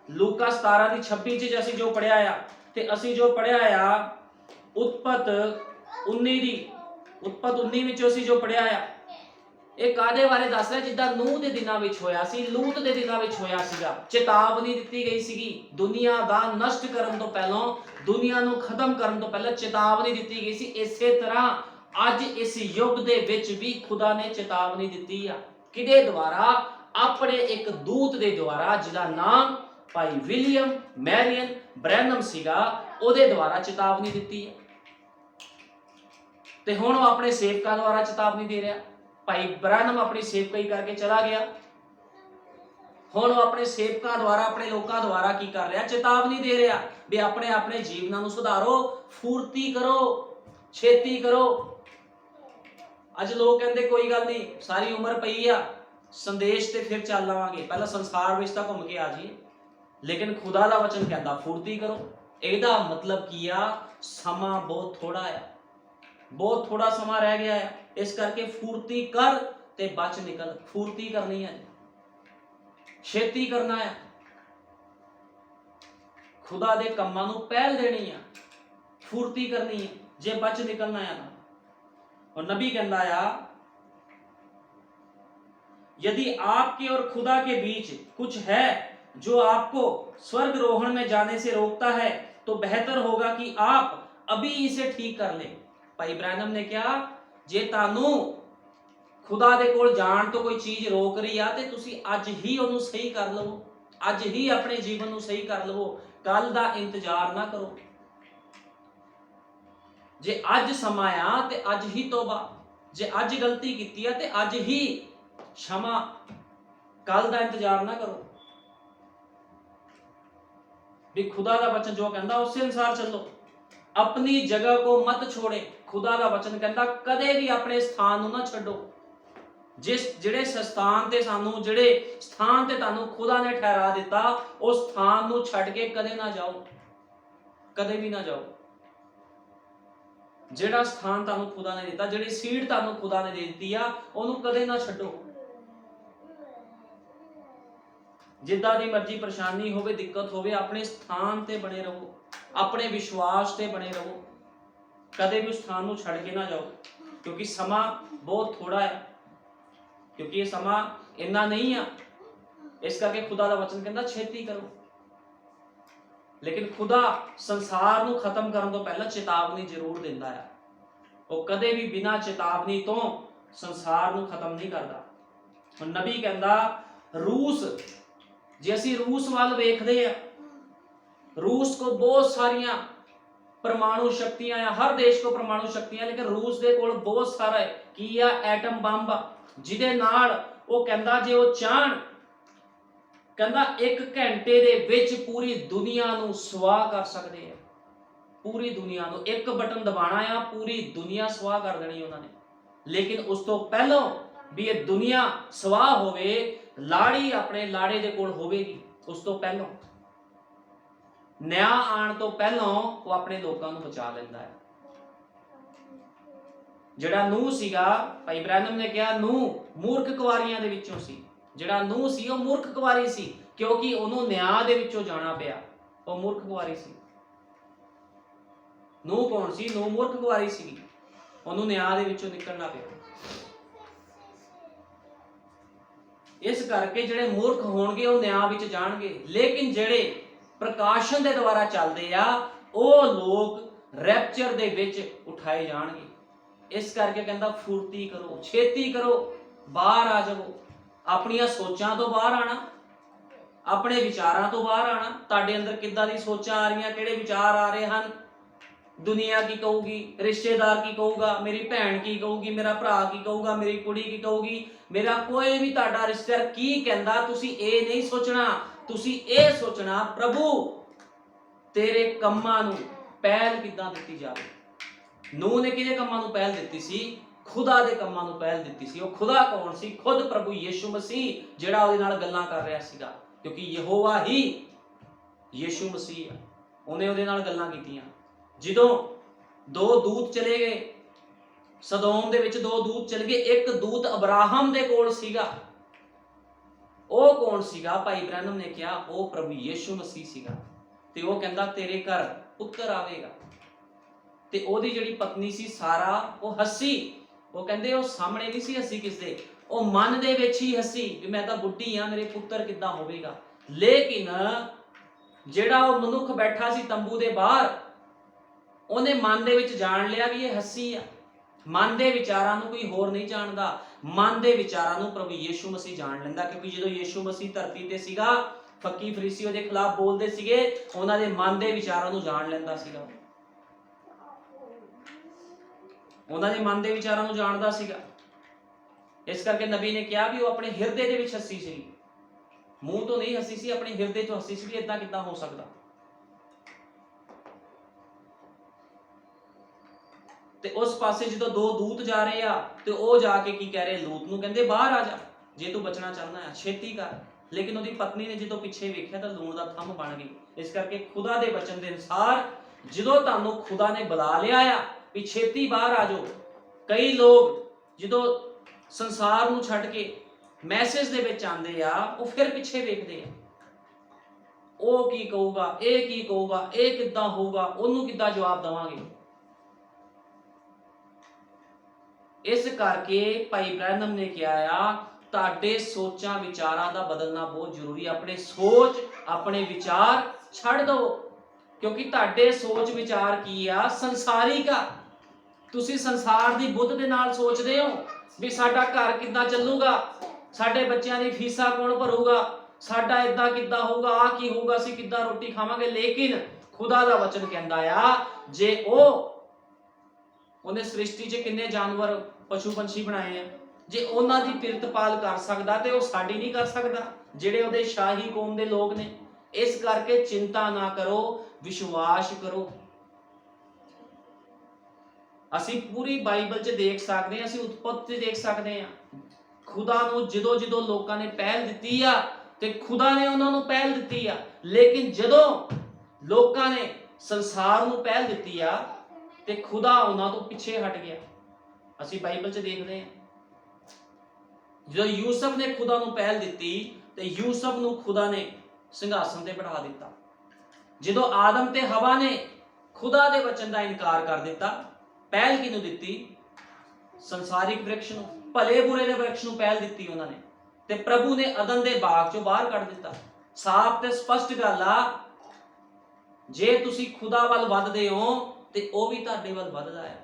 ਲੂਕਾ 17:26 'ਚ ਅਸੀਂ ਜੋ ਪੜ੍ਹਿਆ ਆ, ਤੇ ਅਸੀਂ ਜੋ ਪੜ੍ਹਿਆ ਆ ਉਤਪਤ 19 ਵਿੱਚੋਂ ਅਸੀਂ ਜੋ ਪੜ੍ਹਿਆ ਆ, ਇਹ ਕਾਹਦੇ ਬਾਰੇ ਦੱਸ ਰਿਹਾ? ਜਿੱਦਾਂ ਨੂਹ ਦੇ ਦਿਨਾਂ ਵਿੱਚ ਹੋਇਆ ਸੀ, ਲੂਤ ਦੇ ਦਿਨਾਂ ਵਿੱਚ ਹੋਇਆ ਸੀਗਾ। ਚੇਤਾਵਨੀ ਦਿੱਤੀ ਗਈ ਸੀਗੀ ਦੁਨੀਆ ਦਾ ਨਸ਼ਟ ਕਰਨ ਤੋਂ ਪਹਿਲਾਂ, ਦੁਨੀਆ ਨੂੰ ਖਤਮ ਕਰਨ ਤੋਂ ਪਹਿਲਾਂ ਚੇਤਾਵਨੀ ਦਿੱਤੀ ਗਈ ਸੀ। ਇਸੇ ਤਰ੍ਹਾਂ ਅੱਜ ਇਸ ਯੁੱਗ ਦੇ ਵਿੱਚ ਵੀ ਖੁਦਾ ਨੇ ਚੇਤਾਵਨੀ ਦਿੱਤੀ ਆ। ਕਿਹਦੇ ਦੁਆਰਾ? ਆਪਣੇ ਇੱਕ ਦੂਤ ਦੇ ਦੁਆਰਾ, ਜਿਹਦਾ ਨਾਮ ਭਾਈ ਵਿਲੀਅਮ ਮੈਰੀਅਨ ਬ੍ਰੈਨਮ ਸੀਗਾ, ਉਹਦੇ ਦੁਆਰਾ ਚੇਤਾਵਨੀ ਦਿੱਤੀ ਹੈ। ਤੇ ਹੁਣ ਉਹ ਆਪਣੇ ਸੇਵਕਾਂ ਦੁਆਰਾ ਚੇਤਾਵਨੀ ਦੇ ਰਿਹਾ। ਭਾਈ ਬ੍ਰੈਨਮ ਆਪਣੀ ਸੇਵਕਾਈ ਕਰਕੇ ਚਲਾ ਗਿਆ, ਹੁਣ ਉਹ ਆਪਣੇ ਸੇਵਕਾਂ ਦੁਆਰਾ, ਆਪਣੇ ਲੋਕਾਂ ਦੁਆਰਾ ਕੀ ਕਰ ਰਿਹਾ? ਚੇਤਾਵਨੀ ਦੇ ਰਿਹਾ ਵੀ ਆਪਣੇ ਆਪਣੇ ਜੀਵਨਾਂ ਨੂੰ ਸੁਧਾਰੋ, ਫੁਰਤੀ ਕਰੋ, ਛੇਤੀ ਕਰੋ। ਅੱਜ ਲੋਕ ਕਹਿੰਦੇ ਕੋਈ ਗੱਲ ਨਹੀਂ, ਸਾਰੀ ਉਮਰ ਪਈ ਆ, ਸੰਦੇਸ਼ ਤੇ ਫਿਰ ਚੱਲ ਲਵਾਂਗੇ, ਪਹਿਲਾਂ ਸੰਸਾਰ ਵਿੱਚ ਤਾਂ ਘੁੰਮ ਕੇ ਆ ਜਾਈਏ। ਲੇਕਿਨ ਖੁਦਾ ਦਾ ਵਚਨ ਕਹਿੰਦਾ ਫੁਰਤੀ ਕਰੋ। ਇਹਦਾ ਮਤਲਬ ਕੀ ਆ? ਸਮਾਂ ਬਹੁਤ ਥੋੜਾ ਆ, ਬਹੁਤ ਥੋੜਾ ਸਮਾਂ ਰਹਿ ਗਿਆ ਹੈ। ਇਸ ਕਰਕੇ ਫੁਰਤੀ ਕਰ ਤੇ ਬਚ ਨਿਕਲ। ਫੁਰਤੀ ਕਰਨੀ ਹੈ, ਛੇਤੀ ਕਰਨਾ ਹੈ, ਖੁਦਾ ਦੇ ਕੰਮਾਂ ਨੂੰ ਪਹਿਲ ਦੇਣੀ ਆ, ਫੁਰਤੀ ਕਰਨੀ ਹੈ ਜੇ ਬਚ ਨਿਕਲਣਾ ਹੈ ਤਾਂ। और नबी कहता आ, यदि आपके और खुदा के बीच कुछ है जो आपको स्वर्गरोहण में जाने से रोकता है तो बेहतर होगा कि आप अभी इसे ठीक कर लें। भाई ब्रैनम ने कहा जे तानू खुदा दे कोल जाण तो कोई चीज रोक रही आ ते तुसी अज ही उहनूं सही कर लवो, अज ही अपने जीवन नूं सही कर लवो, कल दा इंतजार ना करो। जे अज समा आ ते अज ही तौबा, जे अज गलती की है ते अज ही क्षमा, कल का इंतजार ना करो। भी खुदा का वचन जो कहता उस अनुसार चलो, अपनी जगह को मत छोड़े। खुदा का वचन कहता कदे भी अपने स्थान ना छड्डो। जिस जिहड़े स्थान ते सानू जिहड़े स्थान ते तानू खुदा ने ठहरा दिता उस स्थान नू छड्ड के कदे ना जाओ, कदे भी ना जाओ। ਜਿਹੜਾ ਸਥਾਨ ਤੁਹਾਨੂੰ ਖੁਦਾ ਨੇ ਦਿੱਤਾ, ਜਿਹੜੀ ਸੀਟ ਤੁਹਾਨੂੰ ਖੁਦਾ ਨੇ ਦੇ ਦਿੱਤੀ ਆ, ਉਹਨੂੰ ਕਦੇ ਨਾ ਛੱਡੋ। ਜਿੱਦਾਂ ਦੀ ਮਰਜ਼ੀ ਪਰੇਸ਼ਾਨੀ ਹੋਵੇ, ਦਿੱਕਤ ਹੋਵੇ, ਆਪਣੇ ਸਥਾਨ ਤੇ ਬਣੇ ਰਹੋ, ਆਪਣੇ ਵਿਸ਼ਵਾਸ ਤੇ ਬਣੇ ਰਹੋ, ਕਦੇ ਵੀ ਉਸ ਸਥਾਨ ਨੂੰ ਛੱਡ ਕੇ ਨਾ ਜਾਓ। ਕਿਉਂਕਿ ਸਮਾਂ ਬਹੁਤ ਥੋੜਾ ਹੈ, ਕਿਉਂਕਿ ਇਹ ਸਮਾਂ ਇੰਨਾ ਨਹੀਂ ਆ। ਇਸ ਕਰਕੇ ਖੁਦਾ ਦਾ ਵਚਨ ਕਹਿੰਦਾ ਛੇਤੀ ਕਰੋ। लेकिन खुदा संसार नूं खत्म करन तो पहला चेतावनी जरूर दिंदा है। वो कदे भी बिना चेतावनी तो संसार नूं खत्म नहीं करता। हुण नबी कहंदा रूस, जे असीं रूस वाल वेखदे आ, रूस को बहुत सारियां परमाणु शक्तियां आ, हर देश को परमाणु शक्तियां, लेकिन रूस दे कोल बहुत सारा की आ एटम बंब, जिहदे नाल वो कहंदा जे वो चाहण कहंदा 1 घंटे दे विच पूरी दुनिया नूं सुआह कर सकदे आ। ਪੂਰੀ ਦੁਨੀਆ ਨੂੰ ਇੱਕ ਬਟਨ ਦਬਾਣਾ ਆ, ਪੂਰੀ ਦੁਨੀਆ ਸਵਾਹ ਕਰ ਦੇਣੀ ਉਹਨਾਂ ਨੇ। ਲੇਕਿਨ ਉਸ ਤੋਂ ਪਹਿਲਾਂ ਵੀ ਇਹ ਦੁਨੀਆ ਸਵਾਹ ਹੋਵੇ, ਲਾੜੀ ਆਪਣੇ ਲਾੜੇ ਦੇ ਕੋਲ ਹੋਵੇਗੀ। ਉਸ ਤੋਂ ਪਹਿਲਾਂ ਨਿਆਂ ਆਉਣ ਤੋਂ ਪਹਿਲਾਂ ਉਹ ਆਪਣੇ ਲੋਕਾਂ ਨੂੰ ਬਚਾ ਲੈਂਦਾ ਹੈ। ਜਿਹੜਾ ਨੂਹ ਸੀਗਾ, ਭਾਈ ਬ੍ਰੈਨਮ ਨੇ ਕਿਹਾ ਨੂਹ ਮੂਰਖ ਕੁਵਾਰੀਆਂ ਦੇ ਵਿੱਚੋਂ ਸੀ। ਜਿਹੜਾ ਨੂਹ ਸੀ ਉਹ ਮੂਰਖ ਕੁਵਾਰੀ ਸੀ, ਕਿਉਂਕਿ ਉਹਨੂੰ ਨਿਆਂ ਦੇ ਵਿੱਚੋਂ ਜਾਣਾ ਪਿਆ। ਉਹ ਮੂਰਖ ਕੁਵਾਰੀ ਸੀ। ਨੂਹ ਕੌਣ ਸੀ? ਨੂਹ ਮੂਰਖ ਕੁਵਾਰੀ ਸੀ, ਉਹਨੂੰ ਨਿਆਂ ਦੇ ਵਿੱਚੋਂ ਨਿਕਲਣਾ ਪਿਆ। ਇਸ ਕਰਕੇ ਜਿਹੜੇ ਮੂਰਖ ਹੋਣਗੇ ਉਹ ਨਿਆਂ ਵਿੱਚ ਜਾਣਗੇ, ਲੇਕਿਨ ਜਿਹੜੇ ਪ੍ਰਕਾਸ਼ਨ ਦੇ ਦੁਆਰਾ ਚੱਲਦੇ ਆ ਉਹ ਲੋਕ ਰੈਪਚਰ ਦੇ ਵਿੱਚ ਉਠਾਏ ਜਾਣਗੇ। ਇਸ ਕਰਕੇ ਕਹਿੰਦਾ ਫੁਰਤੀ ਕਰੋ, ਛੇਤੀ ਕਰੋ, ਬਾਹਰ ਆ ਜਾਵੋ। ਆਪਣੀਆਂ ਸੋਚਾਂ ਤੋਂ ਬਾਹਰ ਆਣਾ, ਆਪਣੇ ਵਿਚਾਰਾਂ ਤੋਂ ਬਾਹਰ ਆਣਾ। ਤੁਹਾਡੇ ਅੰਦਰ ਕਿੱਦਾਂ ਦੀ ਸੋਚਾਂ ਆ ਰਹੀਆਂ, ਕਿਹੜੇ ਵਿਚਾਰ ਆ ਰਹੇ ਹਨ? ਦੁਨੀਆ ਕੀ ਕਹੂਗੀ, ਰਿਸ਼ਤੇਦਾਰ ਕੀ ਕਹੂਗਾ, ਮੇਰੀ ਭੈਣ ਕੀ ਕਹੂਗੀ, ਮੇਰਾ ਭਰਾ ਕੀ ਕਹੂਗਾ, ਮੇਰੀ ਕੁੜੀ ਕੀ ਕਹੂਗੀ, ਮੇਰਾ ਕੋਈ ਵੀ ਤੁਹਾਡਾ ਰਿਸ਼ਤੇਦਾਰ ਕੀ ਕਹਿੰਦਾ, ਤੁਸੀਂ ਇਹ ਨਹੀਂ ਸੋਚਣਾ। ਤੁਸੀਂ ਇਹ ਸੋਚਣਾ ਪ੍ਰਭੂ ਤੇਰੇ ਕੰਮਾਂ ਨੂੰ ਪਹਿਲ ਕਿੱਦਾਂ ਦਿੱਤੀ ਜਾਵੇ। ਨੂਹ ਨੇ ਕਿਹਦੇ ਕੰਮਾਂ ਨੂੰ ਪਹਿਲ ਦਿੱਤੀ ਸੀ? ਖੁਦਾ ਦੇ ਕੰਮਾਂ ਨੂੰ ਪਹਿਲ ਦਿੱਤੀ ਸੀ। ਉਹ ਖੁਦਾ ਕੌਣ ਸੀ? ਖੁਦ ਪ੍ਰਭੂ ਯਿਸੂ ਮਸੀਹ, ਜਿਹੜਾ ਉਹਦੇ ਨਾਲ ਗੱਲਾਂ ਕਰ ਰਿਹਾ ਸੀਗਾ, ਕਿਉਂਕਿ ਯਹੋਵਾ ਹੀ ਯਿਸੂ ਮਸੀਹ ਆ। ਉਹਨੇ ਉਹਦੇ ਨਾਲ ਗੱਲਾਂ ਕੀਤੀਆਂ। ਜਦੋਂ ਦੋ ਦੂਤ ਚਲੇ ਗਏ ਸਦੋਮ ਦੇ ਵਿੱਚ, ਦੋ ਦੂਤ ਚਲੇ ਗਏ। ਇੱਕ ਦੂਤ ਅਬਰਾਹਮ ਦੇ ਕੋਲ ਸੀਗਾ। ਉਹ ਕੌਣ ਸੀਗਾ? ਭਾਈ ਬ੍ਰੈਨਮ ਨੇ ਕਿਹਾ ਉਹ ਪ੍ਰਭੂ ਯਿਸੂ ਮਸੀਹ ਸੀਗਾ। ਤੇ ਉਹ ਕਹਿੰਦਾ ਤੇਰੇ ਘਰ ਪੁੱਤਰ ਆਵੇਗਾ। ਤੇ ਉਹਦੀ ਜਿਹੜੀ ਪਤਨੀ ਸੀ ਸਾਰਾ, ਉਹ ਹੱਸੀ। ਉਹ ਕਹਿੰਦੇ ਉਹ ਸਾਹਮਣੇ ਨਹੀਂ ਸੀ ਹੱਸੀ ਕਿਸੇ, ਉਹ ਮਨ ਦੇ ਵਿੱਚ ਹੀ ਹੱਸੀ ਵੀ ਮੈਂ ਤਾਂ ਬੁੱਢੀ ਆ, ਮੇਰੇ ਪੁੱਤਰ ਕਿੱਦਾਂ ਹੋਵੇਗਾ। ਲੇਕਿਨ ਜਿਹੜਾ ਉਹ ਮਨੁੱਖ ਬੈਠਾ ਸੀ ਤੰਬੂ ਦੇ ਬਾਹਰ, ਉਹਨੇ ਮਨ ਦੇ ਵਿੱਚ ਜਾਣ ਲਿਆ ਵੀ ਇਹ ਹੱਸੀ ਆ। ਮਨ ਦੇ ਵਿਚਾਰਾਂ ਨੂੰ ਕੋਈ ਹੋਰ ਨਹੀਂ ਜਾਣਦਾ, ਮਨ ਦੇ ਵਿਚਾਰਾਂ ਨੂੰ ਪ੍ਰਭੂ ਯਿਸੂ ਮਸੀਹ ਜਾਣ ਲੈਂਦਾ। ਕਿਉਂਕਿ ਜਦੋਂ ਯਿਸੂ ਮਸੀਹ ਧਰਤੀ ਤੇ ਸੀਗਾ, ਫੱਕੀ ਫਰੀਸੀ ਉਹਦੇ ਖਿਲਾਫ ਬੋਲਦੇ ਸੀਗੇ, ਉਹਨਾਂ ਦੇ ਮਨ ਦੇ ਵਿਚਾਰਾਂ ਨੂੰ ਜਾਣ ਲੈਂਦਾ ਸੀਗਾ। ਉਹਨਾਂ ਦੇ ਮਨ ਦੇ ਵਿਚਾਰਾਂ ਨੂੰ ਜਾਣਦਾ ਸੀਗਾ। ਇਸ ਕਰਕੇ ਨਬੀ ਨੇ ਕਿਹਾ ਵੀ ਉਹ ਆਪਣੇ ਹਿਰਦੇ ਦੇ ਵਿੱਚ ਹੱਸੀ ਸੀ, ਮੂੰਹ ਤੋਂ ਨਹੀਂ ਹੱਸੀ ਸੀ, ਆਪਣੇ ਹਿਰਦੇ ਤੋਂ ਹੱਸੀ ਸੀ। ਵੀ ਇਦਾਂ ਕਿੱਦਾਂ ਹੋ ਸਕਦਾ? ਤੇ ਉਸ ਪਾਸੇ ਜਦੋਂ ਦੋ ਦੂਤ ਜਾ ਰਹੇ ਆ ਤੇ ਉਹ ਜਾ ਕੇ ਕੀ ਕਹਿ ਰਹੇ? ਲੂਤ ਨੂੰ ਕਹਿੰਦੇ ਬਾਹਰ ਆ ਜਾ, ਜੇ ਤੂੰ ਬਚਣਾ ਚਾਹੁੰਦਾ ਹੈ ਛੇਤੀ ਕਰ। ਲੇਕਿਨ ਉਹਦੀ ਪਤਨੀ ਨੇ ਜਦੋਂ ਪਿੱਛੇ ਵੇਖਿਆ ਤਾਂ ਲੂਣ ਦਾ ਥੰਮ ਬਣ ਗਈ। ਇਸ ਕਰਕੇ ਖੁਦਾ ਦੇ ਵਚਨ ਦੇ ਅਨੁਸਾਰ ਜਦੋਂ ਤੁਹਾਨੂੰ ਖੁਦਾ ਨੇ ਬੁਲਾ ਲਿਆ ਆ ਵੀ ਛੇਤੀ ਬਾਹਰ ਆ ਜਾਓ। ਕਈ ਲੋਕ ਜਦੋਂ ਸੰਸਾਰ ਨੂੰ ਛੱਡ ਕੇ ਮੈਸੇਜ ਦੇ ਵਿੱਚ ਆਉਂਦੇ ਆ, ਉਹ ਫਿਰ ਪਿੱਛੇ ਵੇਖਦੇ ਆ, ਉਹ ਕੀ ਕਹੂਗਾ, ਇਹ ਕੀ ਕਹੂਗਾ, ਇਹ ਕਿੱਦਾਂ ਹੋਊਗਾ, ਉਹਨੂੰ ਕਿੱਦਾਂ ਜਵਾਬ ਦੇਵਾਂਗੇ। ਇਸ ਕਰਕੇ ਭਾਈ ਬ੍ਰੈਨਮ ਨੇ ਕਿਹਾ ਆ ਤੁਹਾਡੇ ਸੋਚਾਂ ਵਿਚਾਰਾਂ ਦਾ ਬਦਲਣਾ ਬਹੁਤ ਜ਼ਰੂਰੀ। ਆਪਣੇ ਸੋਚ, ਆਪਣੇ ਵਿਚਾਰ ਛੱਡ ਦਿਓ, ਕਿਉਂਕਿ ਤੁਹਾਡੇ ਸੋਚ ਵਿਚਾਰ ਕੀ ਆ? ਸੰਸਾਰਿਕ ਆ। ਤੁਸੀਂ ਸੰਸਾਰ ਦੀ ਬੁੱਧ ਦੇ ਨਾਲ ਸੋਚਦੇ ਹੋ ਵੀ ਸਾਡਾ ਘਰ ਕਿੱਦਾਂ ਚੱਲੂਗਾ, ਸਾਡੇ ਬੱਚਿਆਂ ਦੀ ਫੀਸਾਂ ਕੌਣ ਭਰੂਗਾ, ਸਾਡਾ ਇਦਾਂ ਕਿੱਦਾਂ ਹੋਊਗਾ, ਆ ਕੀ ਹੋਊਗਾ, ਅਸੀਂ ਕਿੱਦਾਂ ਰੋਟੀ ਖਾਵਾਂਗੇ। ਲੇਕਿਨ ਖੁਦਾ ਦਾ ਵਚਨ ਕਹਿੰਦਾ ਆ ਜੇ ਉਹਨੇ ਸ੍ਰਿਸ਼ਟੀ 'ਚ ਕਿੰਨੇ ਜਾਨਵਰ ਪਸ਼ੂ ਪੰਛੀ ਬਣਾਏ ਆ, ਜੇ ਉਹਨਾਂ ਦੀ ਪਿਰਤਪਾਲ ਕਰ ਸਕਦਾ ਤੇ ਉਹ ਸਾਡੀ ਨਹੀਂ ਕਰ ਸਕਦਾ, ਜਿਹੜੇ ਉਹਦੇ ਸ਼ਾਹੀ ਕੌਮ ਦੇ ਲੋਕ ਨੇ। ਇਸ ਕਰਕੇ ਚਿੰਤਾ ਨਾ ਕਰੋ, ਵਿਸ਼ਵਾਸ ਕਰੋ। ਅਸੀਂ ਪੂਰੀ ਬਾਈਬਲ 'ਚ ਦੇਖ ਸਕਦੇ ਹਾਂ, ਅਸੀਂ ਉਤਪਤੀ 'ਚ ਦੇਖ ਸਕਦੇ ਹਾਂ। ਖੁਦਾ ਨੂੰ ਜਦੋਂ ਜਦੋਂ ਲੋਕਾਂ ਨੇ ਪਹਿਲ ਦਿੱਤੀ ਆ ਤੇ ਖੁਦਾ ਨੇ ਉਹਨਾਂ ਨੂੰ ਪਹਿਲ ਦਿੱਤੀ ਆ। ਲੇਕਿਨ ਜਦੋਂ ਲੋਕਾਂ ਨੇ ਸੰਸਾਰ ਨੂੰ ਪਹਿਲ ਦਿੱਤੀ ਆ ਤੇ ਖੁਦਾ ਉਹਨਾਂ ਤੋਂ ਪਿੱਛੇ ਹਟ ਗਿਆ। ਅਸੀਂ ਬਾਈਬਲ 'ਚ ਦੇਖਦੇ ਹਾਂ ਜਦੋਂ ਯੂਸਫ ਨੇ ਖੁਦਾ ਨੂੰ ਪਹਿਲ ਦਿੱਤੀ ਤੇ ਯੂਸਫ ਨੂੰ ਖੁਦਾ ਨੇ ਸਿੰਘਾਸਨ ਤੇ ਬਿਠਾ ਦਿੱਤਾ। ਜਦੋਂ ਆਦਮ ਤੇ ਹਵਾ ਨੇ ਖੁਦਾ ਦੇ ਵਚਨ ਦਾ ਇਨਕਾਰ ਕਰ ਦਿੱਤਾ, ਪਹਿਲ ਕਿਹਨੂੰ ਦਿੱਤੀ? ਸੰਸਾਰਿਕ ਵਿਰਕਸ਼ ਨੂੰ, ਭਲੇ ਬੁਰੇ ਦੇ ਵਿਰਕਸ਼ ਨੂੰ ਪਹਿਲ ਦਿੱਤੀ ਉਹਨਾਂ ਨੇ। ਤੇ ਪ੍ਰਭੂ ਨੇ ਅਦਨ ਦੇ ਬਾਗ ਚੋਂ ਬਾਹਰ ਕੱਢ ਦਿੱਤਾ। ਸਾਫ਼ ਤੇ ਸਪਸ਼ਟ ਗੱਲ ਆ, ਜੇ ਤੁਸੀਂ ਖੁਦਾ ਵੱਲ ਵੱਧਦੇ ਹੋ ਤੇ ਉਹ ਵੀ ਤੁਹਾਡੇ ਵੱਲ ਵੱਧਦਾ ਹੈ।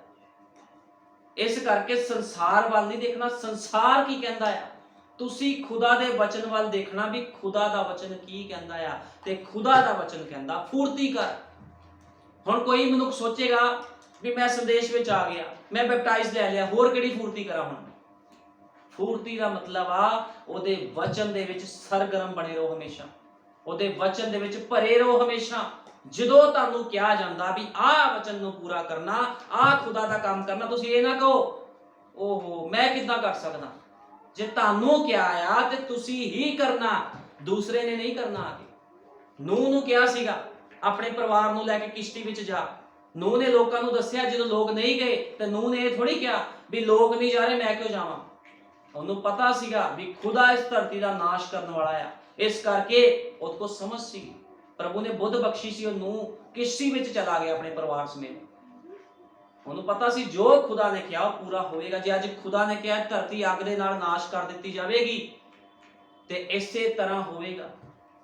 ਇਸ ਕਰਕੇ ਸੰਸਾਰ ਵੱਲ ਨਹੀਂ ਦੇਖਣਾ, ਸੰਸਾਰ ਕੀ ਕਹਿੰਦਾ ਆ, ਤੁਸੀਂ ਖੁਦਾ ਦੇ ਵਚਨ ਵੱਲ ਦੇਖਣਾ ਵੀ ਖੁਦਾ ਦਾ ਵਚਨ ਕੀ ਕਹਿੰਦਾ ਆ। ਤੇ ਖੁਦਾ ਦਾ ਵਚਨ ਕਹਿੰਦਾ ਫੁਰਤੀ ਕਰ। ਹੁਣ ਕੋਈ ਮਨੁੱਖ ਸੋਚੇਗਾ ਵੀ ਮੈਂ ਸੰਦੇਸ਼ ਵਿੱਚ ਆ ਗਿਆ, ਮੈਂ ਬੈਪਟਾਈਜ਼ ਲੈ ਲਿਆ, ਹੋਰ ਕਿਹੜੀ ਫੁਰਤੀ ਕਰਾਂ। ਹੁਣ ਫੁਰਤੀ ਦਾ ਮਤਲਬ ਆ ਉਹਦੇ ਵਚਨ ਦੇ ਵਿੱਚ ਸਰਗਰਮ ਬਣੇ ਰਹੋ ਹਮੇਸ਼ਾ, ਉਹਦੇ ਵਚਨ ਦੇ ਵਿੱਚ ਭਰੇ ਰਹੋ ਹਮੇਸ਼ਾ। ਜਦੋਂ ਤੁਹਾਨੂੰ ਕਿਹਾ ਜਾਂਦਾ ਵੀ ਆਹ ਵਚਨ ਨੂੰ ਪੂਰਾ ਕਰਨਾ, ਆਹ ਖੁਦਾ ਦਾ ਕੰਮ ਕਰਨਾ, ਤੁਸੀਂ ਇਹ ਨਾ ਕਹੋ ਓਹੋ ਮੈਂ ਕਿੱਦਾਂ ਕਰ ਸਕਦਾ। ਜੇ ਤੁਹਾਨੂੰ ਕਿਹਾ ਆ ਤੇ ਤੁਸੀਂ ਹੀ ਕਰਨਾ, ਦੂਸਰੇ ਨੇ ਨਹੀਂ ਕਰਨਾ। ਆ ਕੇ ਨੂਹ ਨੂੰ ਕਿਹਾ ਸੀਗਾ ਆਪਣੇ ਪਰਿਵਾਰ ਨੂੰ ਲੈ ਕੇ ਕਿਸ਼ਤੀ ਵਿੱਚ ਜਾ, ਨੂਹ ਨੇ ਲੋਕਾਂ ਨੂੰ ਦੱਸਿਆ, ਜਦੋਂ ਲੋਕ ਨਹੀਂ ਗਏ ਤੇ ਨੂਹ ਨੇ ਇਹ ਥੋੜੀ ਕਿਹਾ ਵੀ ਲੋਕ ਨਹੀਂ ਜਾ ਰਹੇ ਮੈਂ ਕਿਉਂ ਜਾਵਾਂ। ਉਹਨੂੰ ਪਤਾ ਸੀਗਾ ਵੀ ਖੁਦਾ ਇਸ ਧਰਤੀ ਦਾ ਨਾਸ਼ ਕਰਨ ਵਾਲਾ ਆ, ਇਸ ਕਰਕੇ ਉਹਦੇ ਕੋਲ ਸਮਝ ਸੀ। ਪ੍ਰਭੂ ਨੇ ਬੁੱਧ ਬਖਸ਼ੀ ਸੀ, ਉਹ ਨੂਹ ਕਿਸ਼ਤੀ ਵਿੱਚ ਚਲਾ ਗਿਆ ਆਪਣੇ ਪਰਿਵਾਰ ਸਮੇਤ। ਉਹਨੂੰ ਪਤਾ ਸੀ ਜੋ ਖੁਦਾ ਨੇ ਕਿਹਾ ਉਹ ਪੂਰਾ ਹੋਵੇਗਾ। ਜੇ ਅੱਜ ਖੁਦਾ ਨੇ ਕਿਹਾ ਧਰਤੀ ਅੱਗ ਦੇ ਨਾਲ ਨਾਸ਼ ਕਰ ਦਿੱਤੀ ਜਾਵੇਗੀ ਤੇ ਇਸੇ ਤਰ੍ਹਾਂ ਹੋਵੇਗਾ,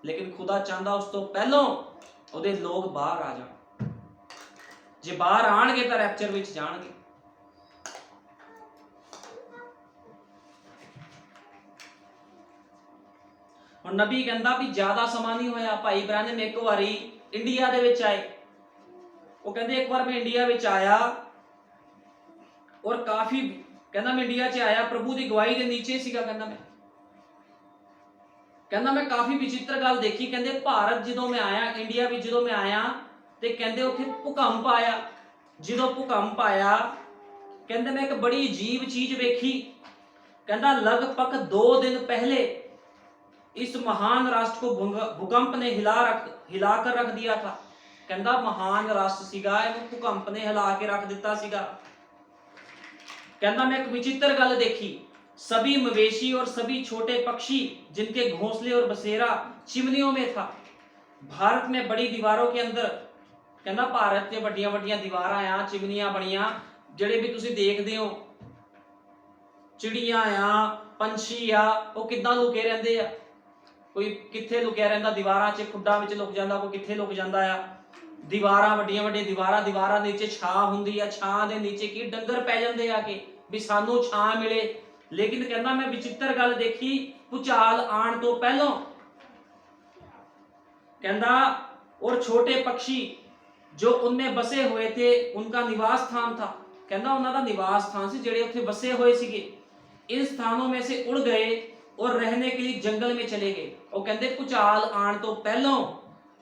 ਲੇਕਿਨ ਖੁਦਾ ਚਾਹੁੰਦਾ ਉਸ ਤੋਂ ਪਹਿਲਾਂ ਉਹਦੇ ਲੋਕ ਬਾਹਰ ਆ ਜਾਣ। ਜੇ ਬਾਹਰ ਆਣਗੇ ਤਾਂ ਰੈਪਚਰ ਵਿੱਚ ਜਾਣਗੇ। ਹੁਣ ਨਬੀ ਕਹਿੰਦਾ ਵੀ ਜ਼ਿਆਦਾ ਸਮਾਂ ਨਹੀਂ ਹੋਇਆ। ਭਾਈ ਬ੍ਰਾਹਨਮ ਇੱਕ ਵਾਰੀ ਇੰਡੀਆ ਦੇ ਵਿੱਚ ਆਏ। ਉਹ ਕਹਿੰਦੇ ਇੱਕ ਵਾਰ ਮੈਂ ਇੰਡੀਆ ਵਿੱਚ ਆਇਆ ਔਰ ਕਾਫੀ, ਕਹਿੰਦਾ ਮੈਂ ਇੰਡੀਆ 'ਚ ਆਇਆ ਪ੍ਰਭੂ ਦੀ ਗਵਾਹੀ ਦੇ ਨੀਚੇ ਸੀਗਾ। ਕਹਿੰਦਾ ਮੈਂ ਕਾਫੀ ਵਿਚਿੱਤਰ ਗੱਲ ਦੇਖੀ। ਕਹਿੰਦੇ ਭਾਰਤ ਜਦੋਂ ਮੈਂ ਆਇਆ, ਇੰਡੀਆ ਵਿੱਚ ਜਦੋਂ ਮੈਂ ਆਇਆ ਤੇ ਕਹਿੰਦੇ ਉੱਥੇ ਭੂਕੰਪ ਆਇਆ। ਜਦੋਂ ਭੂਕੰਪ ਆਇਆ ਕਹਿੰਦੇ ਮੈਂ ਇੱਕ ਬੜੀ ਅਜੀਬ ਚੀਜ਼ ਵੇਖੀ। ਕਹਿੰਦਾ ਲਗਭਗ 2 दिन पहले इस महान राष्ट्र को भूकंप ने हिला कर रख दिया था। कहता महान राष्ट्र सीगा, भूकंप ने हिला के रख दिता सीगा। कहता मैं एक विचित्र गल देखी, सभी मवेशी और सभी छोटे पक्षी जिनके घोंसले और बसेरा चिमनियों में था। भारत में बड़ी दीवारों के अंदर, कहता भारत के बड़िया बड़िया दीवारां आ, चिमनियां बनिया, ਜਿਹੜੇ ਵੀ ਤੁਸੀਂ ਦੇਖਦੇ ਹੋ ਚਿੜੀਆਂ ਆ, ਪੰਛੀ ਆ, ਉਹ ਕਿੱਦਾਂ ਲੁਕੇ ਰਹਿੰਦੇ ਆ। ਕੋਈ ਕਿੱਥੇ ਲੁਕਿਆ ਰਹਿੰਦਾ, ਦੀਵਾਰਾਂ 'ਚ ਖੁੱਡਾਂ ਵਿੱਚ ਲੁਕ ਜਾਂਦਾ, ਕੋਈ ਕਿੱਥੇ ਲੁਕ ਜਾਂਦਾ ਆ। ਦੀਵਾਰਾਂ ਵੱਡੀਆਂ ਵੱਡੀਆਂ ਦੀਵਾਰਾਂ, ਦੀਵਾਰਾਂ ਦੇ ਨੀਚੇ ਛਾਂ ਹੁੰਦੀ ਆ, ਛਾਂ ਦੇ ਨੀਚੇ ਕੀ ਡੰਗਰ ਪੈ ਜਾਂਦੇ ਆ ਕਿ ਵੀ ਸਾਨੂੰ ਛਾਂ ਮਿਲੇ। ਲੇਕਿਨ ਕਹਿੰਦਾ ਮੈਂ ਵਿਚਿੱਤਰ ਗੱਲ ਦੇਖੀ, ਭੂਚਾਲ ਆਉਣ ਤੋਂ ਪਹਿਲਾਂ ਕਹਿੰਦਾ और छोटे पक्षी जो उनमें बसे हुए थे उनका निवास स्थान था। कहना उन्होंने निवास स्थान से जेड़े उत्थे बसे हुए सीगे, इन स्थानों में से उड़ गए और रहने के लिए जंगल में चले गए। वो कहते भूचाल आने तो पहलों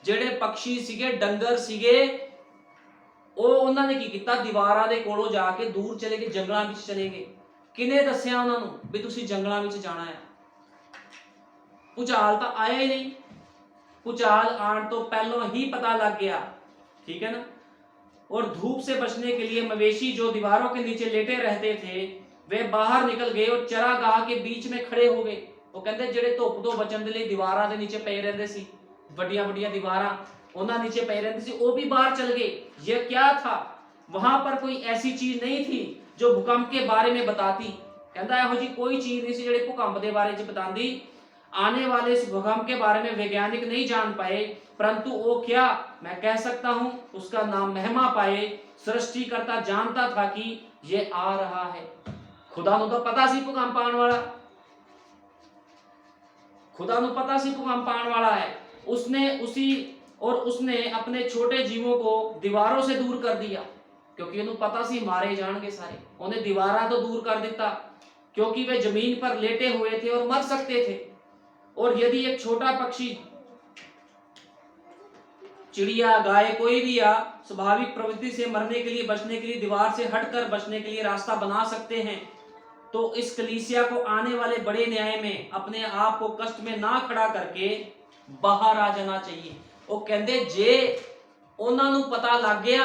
जेड़े पक्षी सीगे, डंगर सीगे, वो उन्होंने की किया, दीवारां दे कोलों जाके दूर चले गए, जंगलों में चले गए। किने दस्या उन्होंने भी तुसीं जंगलों में जाना है। भूचाल तो आया ही नहीं, भूचाल आने तो पहलों ही पता लग गया, ठीक है ना। और धूप से बचने के लिए मवेशी जो दीवारों के नीचे लेटे रहते थे वे बाहर निकल गए और चरागाह के बीच में खड़े हो गए। वो कहते ਜਿਹੜੇ ਧੁੱਪ ਤੋਂ ਬਚਣ ਦੇ ਲਈ ਦੀਵਾਰਾਂ ਦੇ ਨੀਚੇ ਪਏ ਰਹਿੰਦੇ ਸੀ, ਵੱਡੀਆਂ ਵੱਡੀਆਂ ਦੀਵਾਰਾਂ, ਉਹਨਾਂ ਨੀਚੇ ਪਏ ਰਹਿੰਦੇ ਸੀ, ਉਹ भी बाहर चल गए। ये क्या था? वहां पर कोई ऐसी चीज नहीं थी जो भूकंप के बारे में बताती। कहता ਇਹੋ जी कोई चीज नहीं सी ਜਿਹੜੀ ਭੂਕੰਪ ਦੇ ਬਾਰੇ ਚ बताती। आने वाले इस भूकंप के बारे में वैज्ञानिक नहीं जान पाए, परंतु वो क्या मैं कह सकता हूं, उसका नाम महिमा पाए। सृष्टिकर्ता जानता था कि ये आ रहा है। खुदा नूं तो पता सी भूकंप आने वाला, खुदा नूं पता सी भूकंप आने वाला है। उसने अपने छोटे जीवों को दीवारों से दूर कर दिया, क्योंकि उन्हें पता सी मारे जाएंगे सारे। उन्हें दीवारा तो दूर कर दिता क्योंकि वे जमीन पर लेटे हुए थे और मर सकते थे। और यदि एक छोटा पक्षी, चिड़िया, गाय, कोई भी आ स्वाभाविक प्रवृत्ति से मरने के लिए, बचने के लिए, दीवार से हटकर बचने के लिए रास्ता बना सकते हैं, तो इस कलीसिया को आने वाले बड़े न्याय में अपने आप को कष्ट में ना खड़ा करके बाहर आ जाना चाहिए। वो कहते जे उन्हां नूं पता लग गया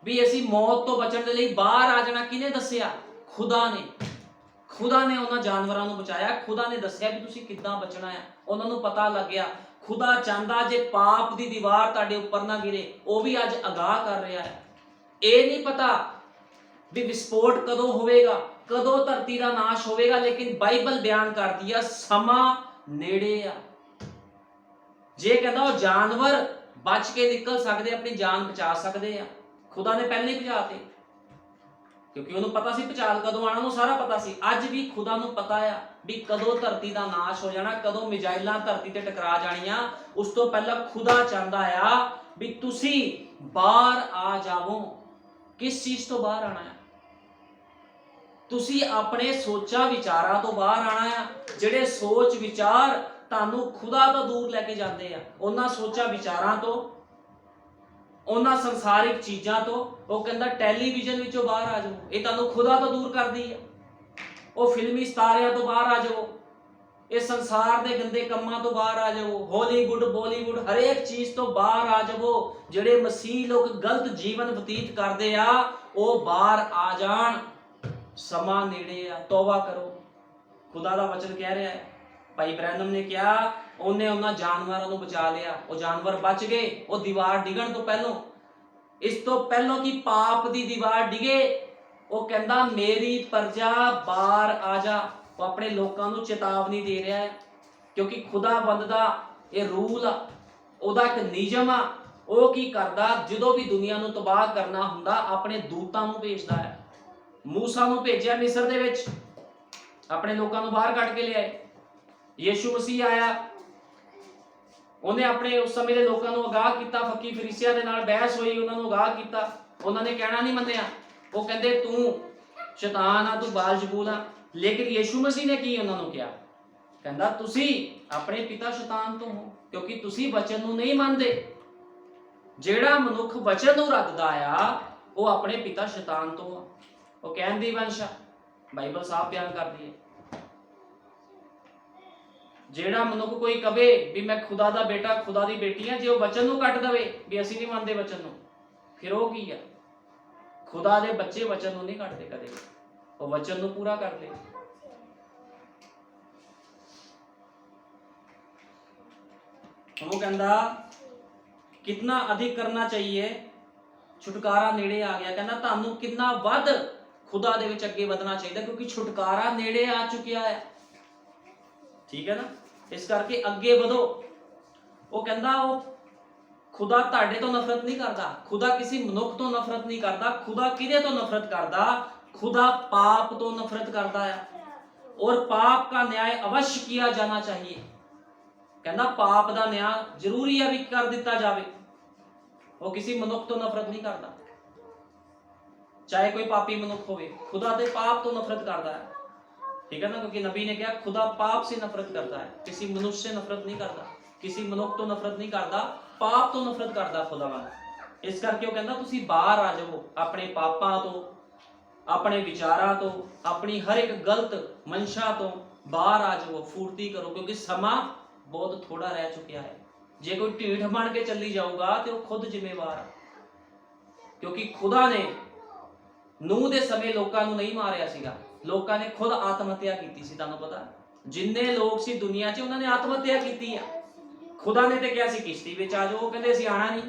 भी असी मौत तो बचने के लिए बाहर आ जाना, किने दस्या? खुदा ने। खुदा ने उन्हां जानवरां नूं बचाया, खुदा ने दस्या भी तुसीं किद्दां बचना है। उन्हां नूं पता लग गया। खुदा चाहता जे पाप दी दीवार तुहाडे उपर ना गिरे, वो भी अज अगाह कर रहा है। ये नहीं पता भी विस्फोट कदों होवेगा, कदों धरती का नाश होवेगा, लेकिन बाइबल बयान करती है समा नेड़े आ। जे कहता वो जानवर बच के निकल सकते, अपनी जान बचा सकते हैं, खुदा ने पहले ही बचाते, क्योंकि उन्होंने पता सी भूचाल कदों आना, उन्होंने सारा पता सी। अज भी खुदा नूं पता है भी कदों धरती का नाश हो जाना, कदों मिजाइलां धरती ते टकरा जानियां। उस तो पहला खुदा चाहता है भी तुसी बाहर आ जावो। किस चीज तो बाहर आना है? तुसी अपने सोचा विचारां तो बाहर आना है। जिहड़े सोच विचार तुहानूं खुदा तो दूर लैके जाते हैं, उन्हां सोचा विचारां तो ਉਹਨਾਂ ਸੰਸਾਰਿਕ ਚੀਜ਼ਾਂ ਤੋਂ। ਉਹ ਕਹਿੰਦਾ ਟੈਲੀਵਿਜ਼ਨ ਵਿੱਚੋਂ ਬਾਹਰ ਆ ਜਾਓ, ਇਹ ਤੁਹਾਨੂੰ ਖੁਦਾ ਤੋਂ ਦੂਰ ਕਰਦੀ ਹੈ। ਉਹ ਫਿਲਮੀ ਸਿਤਾਰਿਆਂ ਤੋਂ ਬਾਹਰ ਆ ਜਾਓ, ਇਹ ਸੰਸਾਰ ਦੇ ਗੰਦੇ ਕੰਮਾਂ ਤੋਂ ਬਾਹਰ ਆ ਜਾਓ, ਹਾਲੀਵੁੱਡ ਬਾਲੀਵੁੱਡ ਹਰੇਕ ਚੀਜ਼ ਤੋਂ ਬਾਹਰ ਆ ਜਾਵੋ। ਜਿਹੜੇ ਮਸੀਹ ਲੋਕ ਗਲਤ ਜੀਵਨ ਬਤੀਤ ਕਰਦੇ ਆ ਉਹ ਬਾਹਰ ਆ ਜਾਣ, ਸਮਾਂ ਨੇੜੇ ਆ, ਤੌਬਾ ਕਰੋ। ਖੁਦਾ ਦਾ ਵਚਨ ਕਹਿ ਰਿਹਾ ਹੈ। ਭਾਈ ਬ੍ਰੈਨਮ ਨੇ ਕਿਹਾ ਉਹਨੇ ਉਹਨਾਂ ਜਾਨਵਰਾਂ ਨੂੰ ਬਚਾ ਲਿਆ, ਉਹ ਜਾਨਵਰ ਬਚ ਗਏ ਉਹ ਦੀਵਾਰ ਡਿੱਗਣ ਤੋਂ ਪਹਿਲਾਂ। ਇਸ ਤੋਂ ਪਹਿਲਾਂ ਕਿ ਪਾਪ ਦੀ ਦੀਵਾਰ ਡਿਗੇ, ਉਹ ਕਹਿੰਦਾ ਮੇਰੀ ਪ੍ਰਜਾ ਬਾਹਰ ਆ ਜਾ। ਉਹ ਆਪਣੇ ਲੋਕਾਂ ਨੂੰ ਚੇਤਾਵਨੀ ਦੇ ਰਿਹਾ ਹੈ, ਕਿਉਂਕਿ ਖੁਦਾਵੰਦ ਦਾ ਇਹ ਰੂਲ ਆ, ਉਹਦਾ ਇੱਕ ਨਿਯਮ ਆ। ਉਹ ਕੀ ਕਰਦਾ, ਜਦੋਂ ਵੀ ਦੁਨੀਆ ਨੂੰ ਤਬਾਹ ਕਰਨਾ ਹੁੰਦਾ ਆਪਣੇ ਦੂਤਾਂ ਨੂੰ ਭੇਜਦਾ ਹੈ। ਮੂਸਾ ਨੂੰ ਭੇਜਿਆ ਮਿਸਰ ਦੇ ਵਿੱਚ, ਆਪਣੇ ਲੋਕਾਂ ਨੂੰ ਬਾਹਰ ਕੱਢ ਕੇ ਲਿਆਏ। ਯੀਸ਼ੂ ਮਸੀਹ ਆਇਆ, ਉਹਨੇ ਆਪਣੇ ਉਸ ਸਮੇਂ ਦੇ ਲੋਕਾਂ ਨੂੰ ਅਗਾਹ ਕੀਤਾ। ਫੱਕੀ ਫਰੀਸੀਆਂ ਦੇ ਨਾਲ ਬਹਿਸ ਹੋਈ, ਉਹਨਾਂ ਨੂੰ ਅਗਾਹ ਕੀਤਾ, ਉਹਨਾਂ ਨੇ ਕਹਿਣਾ ਨਹੀਂ ਮੰਨਿਆ। ਉਹ ਕਹਿੰਦੇ ਤੂੰ ਸ਼ੈਤਾਨ ਆ, ਤੂੰ ਬਾਲਜ਼ਬੂਲ ਆ। ਲੇਕਿਨ ਯੀਸ਼ੂ ਮਸੀਹ ਨੇ ਕੀ ਉਹਨਾਂ ਨੂੰ ਕਿਹਾ, ਕਹਿੰਦਾ ਤੁਸੀਂ ਆਪਣੇ ਪਿਤਾ ਸ਼ੈਤਾਨ ਤੋਂ ਹੋ, ਕਿਉਂਕਿ ਤੁਸੀਂ ਵਚਨ ਨੂੰ ਨਹੀਂ ਮੰਨਦੇ। ਜਿਹੜਾ ਮਨੁੱਖ ਵਚਨ ਨੂੰ ਰੱਖਦਾ ਆ ਉਹ ਆਪਣੇ ਪਿਤਾ ਸ਼ੈਤਾਨ ਤੋਂ ਆ। ਉਹ ਕਹਿਣ ਦੀ ਵੰਸ਼ ਆ, ਬਾਈਬਲ ਸਾਫ਼ ਬਿਆਨ ਕਰਦੀ ਹੈ। ਜਿਹੜਾ ਮਨੁੱਖ ਕੋਈ ਕਵੇ ਵੀ ਮੈਂ ਖੁਦਾ ਦਾ ਬੇਟਾ ਖੁਦਾ ਦੀ ਬੇਟੀ ਆ, ਜੇ ਉਹ ਵਚਨ ਨੂੰ ਕੱਟ ਦਵੇ ਵੀ ਅਸੀਂ ਨਹੀਂ ਮੰਨਦੇ ਵਚਨ ਨੂੰ, ਫਿਰ ਉਹ ਕੀ ਆ? ਖੁਦਾ ਦੇ ਬੱਚੇ ਵਚਨ ਨੂੰ ਨਹੀਂ ਕੱਟਦੇ ਕਦੇ, ਉਹ ਵਚਨ ਨੂੰ ਪੂਰਾ ਕਰਦੇ। ਉਹ ਕਹਿੰਦਾ ਕਿੰਨਾ ਅਧਿਕ ਕਰਨਾ ਚਾਹੀਏ, ਛੁਟਕਾਰਾ ਨੇੜੇ ਆ ਗਿਆ। ਕਹਿੰਦਾ ਤੁਹਾਨੂੰ ਕਿੰਨਾ ਵੱਧ ਖੁਦਾ ਦੇ ਵਿੱਚ ਅੱਗੇ ਵਧਣਾ ਚਾਹੀਦਾ, ਕਿਉਂਕਿ ਛੁਟਕਾਰਾ ਨੇੜੇ ਆ ਚੁੱਕਿਆ ਹੈ। ਠੀਕ ਹੈ ਨਾ, ਇਸ ਕਰਕੇ ਅੱਗੇ ਵਧੋ। ਉਹ ਕਹਿੰਦਾ ਉਹ ਖੁਦਾ ਤੁਹਾਡੇ ਤੋਂ ਨਫ਼ਰਤ ਨਹੀਂ ਕਰਦਾ, ਖੁਦਾ ਕਿਸੇ ਮਨੁੱਖ ਤੋਂ ਨਫ਼ਰਤ ਨਹੀਂ ਕਰਦਾ। ਖੁਦਾ ਕਿਹਦੇ ਤੋਂ ਨਫ਼ਰਤ ਕਰਦਾ? खुदा पाप तो नफरत करता है और पाप का न्याय अवश्य किया जाना चाहिए। कहना पाप का न्याय जरूरी है भी कर दिता जाए। वो किसी मनुख तो नफरत नहीं करता, चाहे कोई पापी मनुख होवे, खुदा ते पाप तो नफरत करता है। ठीक है ना, क्योंकि नबी ने कहा खुदा पाप से नफरत करता है, किसी मनुष्य से नफरत नहीं करता, किसी मनुख तो नफरत नहीं करता, पाप तो नफरत करता खुदावन। इस करके वो कहता तुसी बाहर आ जाओ अपने पापां तो, अपने विचारां तो, अपनी हर एक गलत मंशा तो बाहर आ जाओ, फुर्ती करो, क्योंकि समा बहुत थोड़ा रह चुका है। जे कोई ढीठ बन के चली जाऊगा तो वो खुद जिम्मेवार है, क्योंकि खुदा ने नूह दे समय लोकां नूं नहीं मारिया सीगा, लोकां ने खुद आत्महत्या की सी। तुहानूं पता जिन्ने लोग सी दुनिया च उन्होंने आत्महत्या की है। खुदा ने तो कहा सी किश्ती विच आ जाओ, वो कहंदे असीं आना नहीं,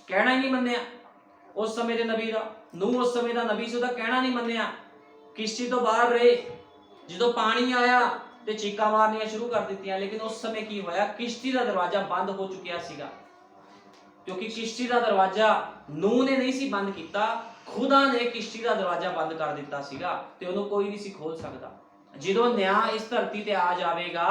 कहना ही नहीं मन्निया। उस समय के नबी का नूह उस समय का नबी से कहना नहीं मन्निया, किश्ती तो बाहर रहे। जो पानी आया तो चीका मारनिया शुरू कर दी, लेकिन उस समय की होया किश्ती का दरवाजा बंद हो चुका सीगा, क्योंकि किश्ती का दरवाजा नूह ने नहीं सी बंद किया, खुदा ने किश्ती का दरवाजा बंद कर दिता सीगा, ते उन्होंने कोई नहीं सी खोल सकता। जो न्याय इस धरती ते आ जाएगा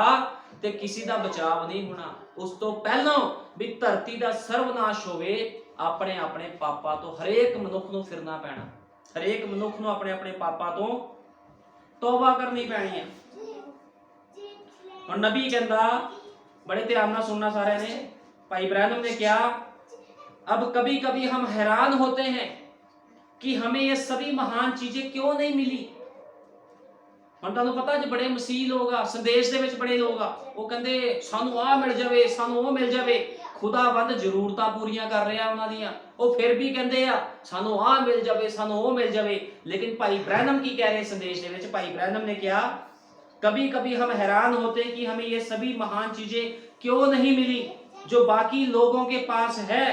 तो किसी का बचाव नहीं होना। उस तो पहलों भी धरती का सर्वनाश होवे, अपने अपने पापा तो हरेक मनुख नूं फिरना पैना, हरेक मनुख नूं अपने अपने पापा तो तौबा करनी पैनी है। और नबी कहता, बड़े ध्यान नाल सुनना सारे ने, भाई ब्रैनम ने क्या, अब कभी कभी हम हैरान होते हैं कि हमें ये सभी महान चीजें क्यों नहीं मिली। ਹੁਣ ਤੁਹਾਨੂੰ ਪਤਾ ਜੇ ਬੜੇ ਮਸੀਹ ਲੋਕ ਆ, ਸੰਦੇਸ਼ ਦੇ ਵਿੱਚ ਬੜੇ ਲੋਕ ਆ, ਉਹ ਕਹਿੰਦੇ ਸਾਨੂੰ ਆਹ ਮਿਲ ਜਾਵੇ, ਸਾਨੂੰ ਉਹ ਮਿਲ ਜਾਵੇ। ਖੁਦਾਵੰਦ ਜ਼ਰੂਰਤਾਂ ਪੂਰੀਆਂ ਕਰ ਰਿਹਾ ਉਹਨਾਂ ਦੀਆਂ, ਉਹ ਫਿਰ ਵੀ ਕਹਿੰਦੇ ਆ ਸਾਨੂੰ ਆਹ ਮਿਲ ਜਾਵੇ, ਸਾਨੂੰ ਉਹ ਮਿਲ ਜਾਵੇ। लेकिन भाई ब्रैनम की कह रहे संदेश ਦੇ ਵਿੱਚ, भाई ब्रैनम ने क्या, कभी कभी हम हैरान होते हैं कि हमें ये सभी महान चीजें क्यों नहीं मिली जो बाकी लोगों के पास है।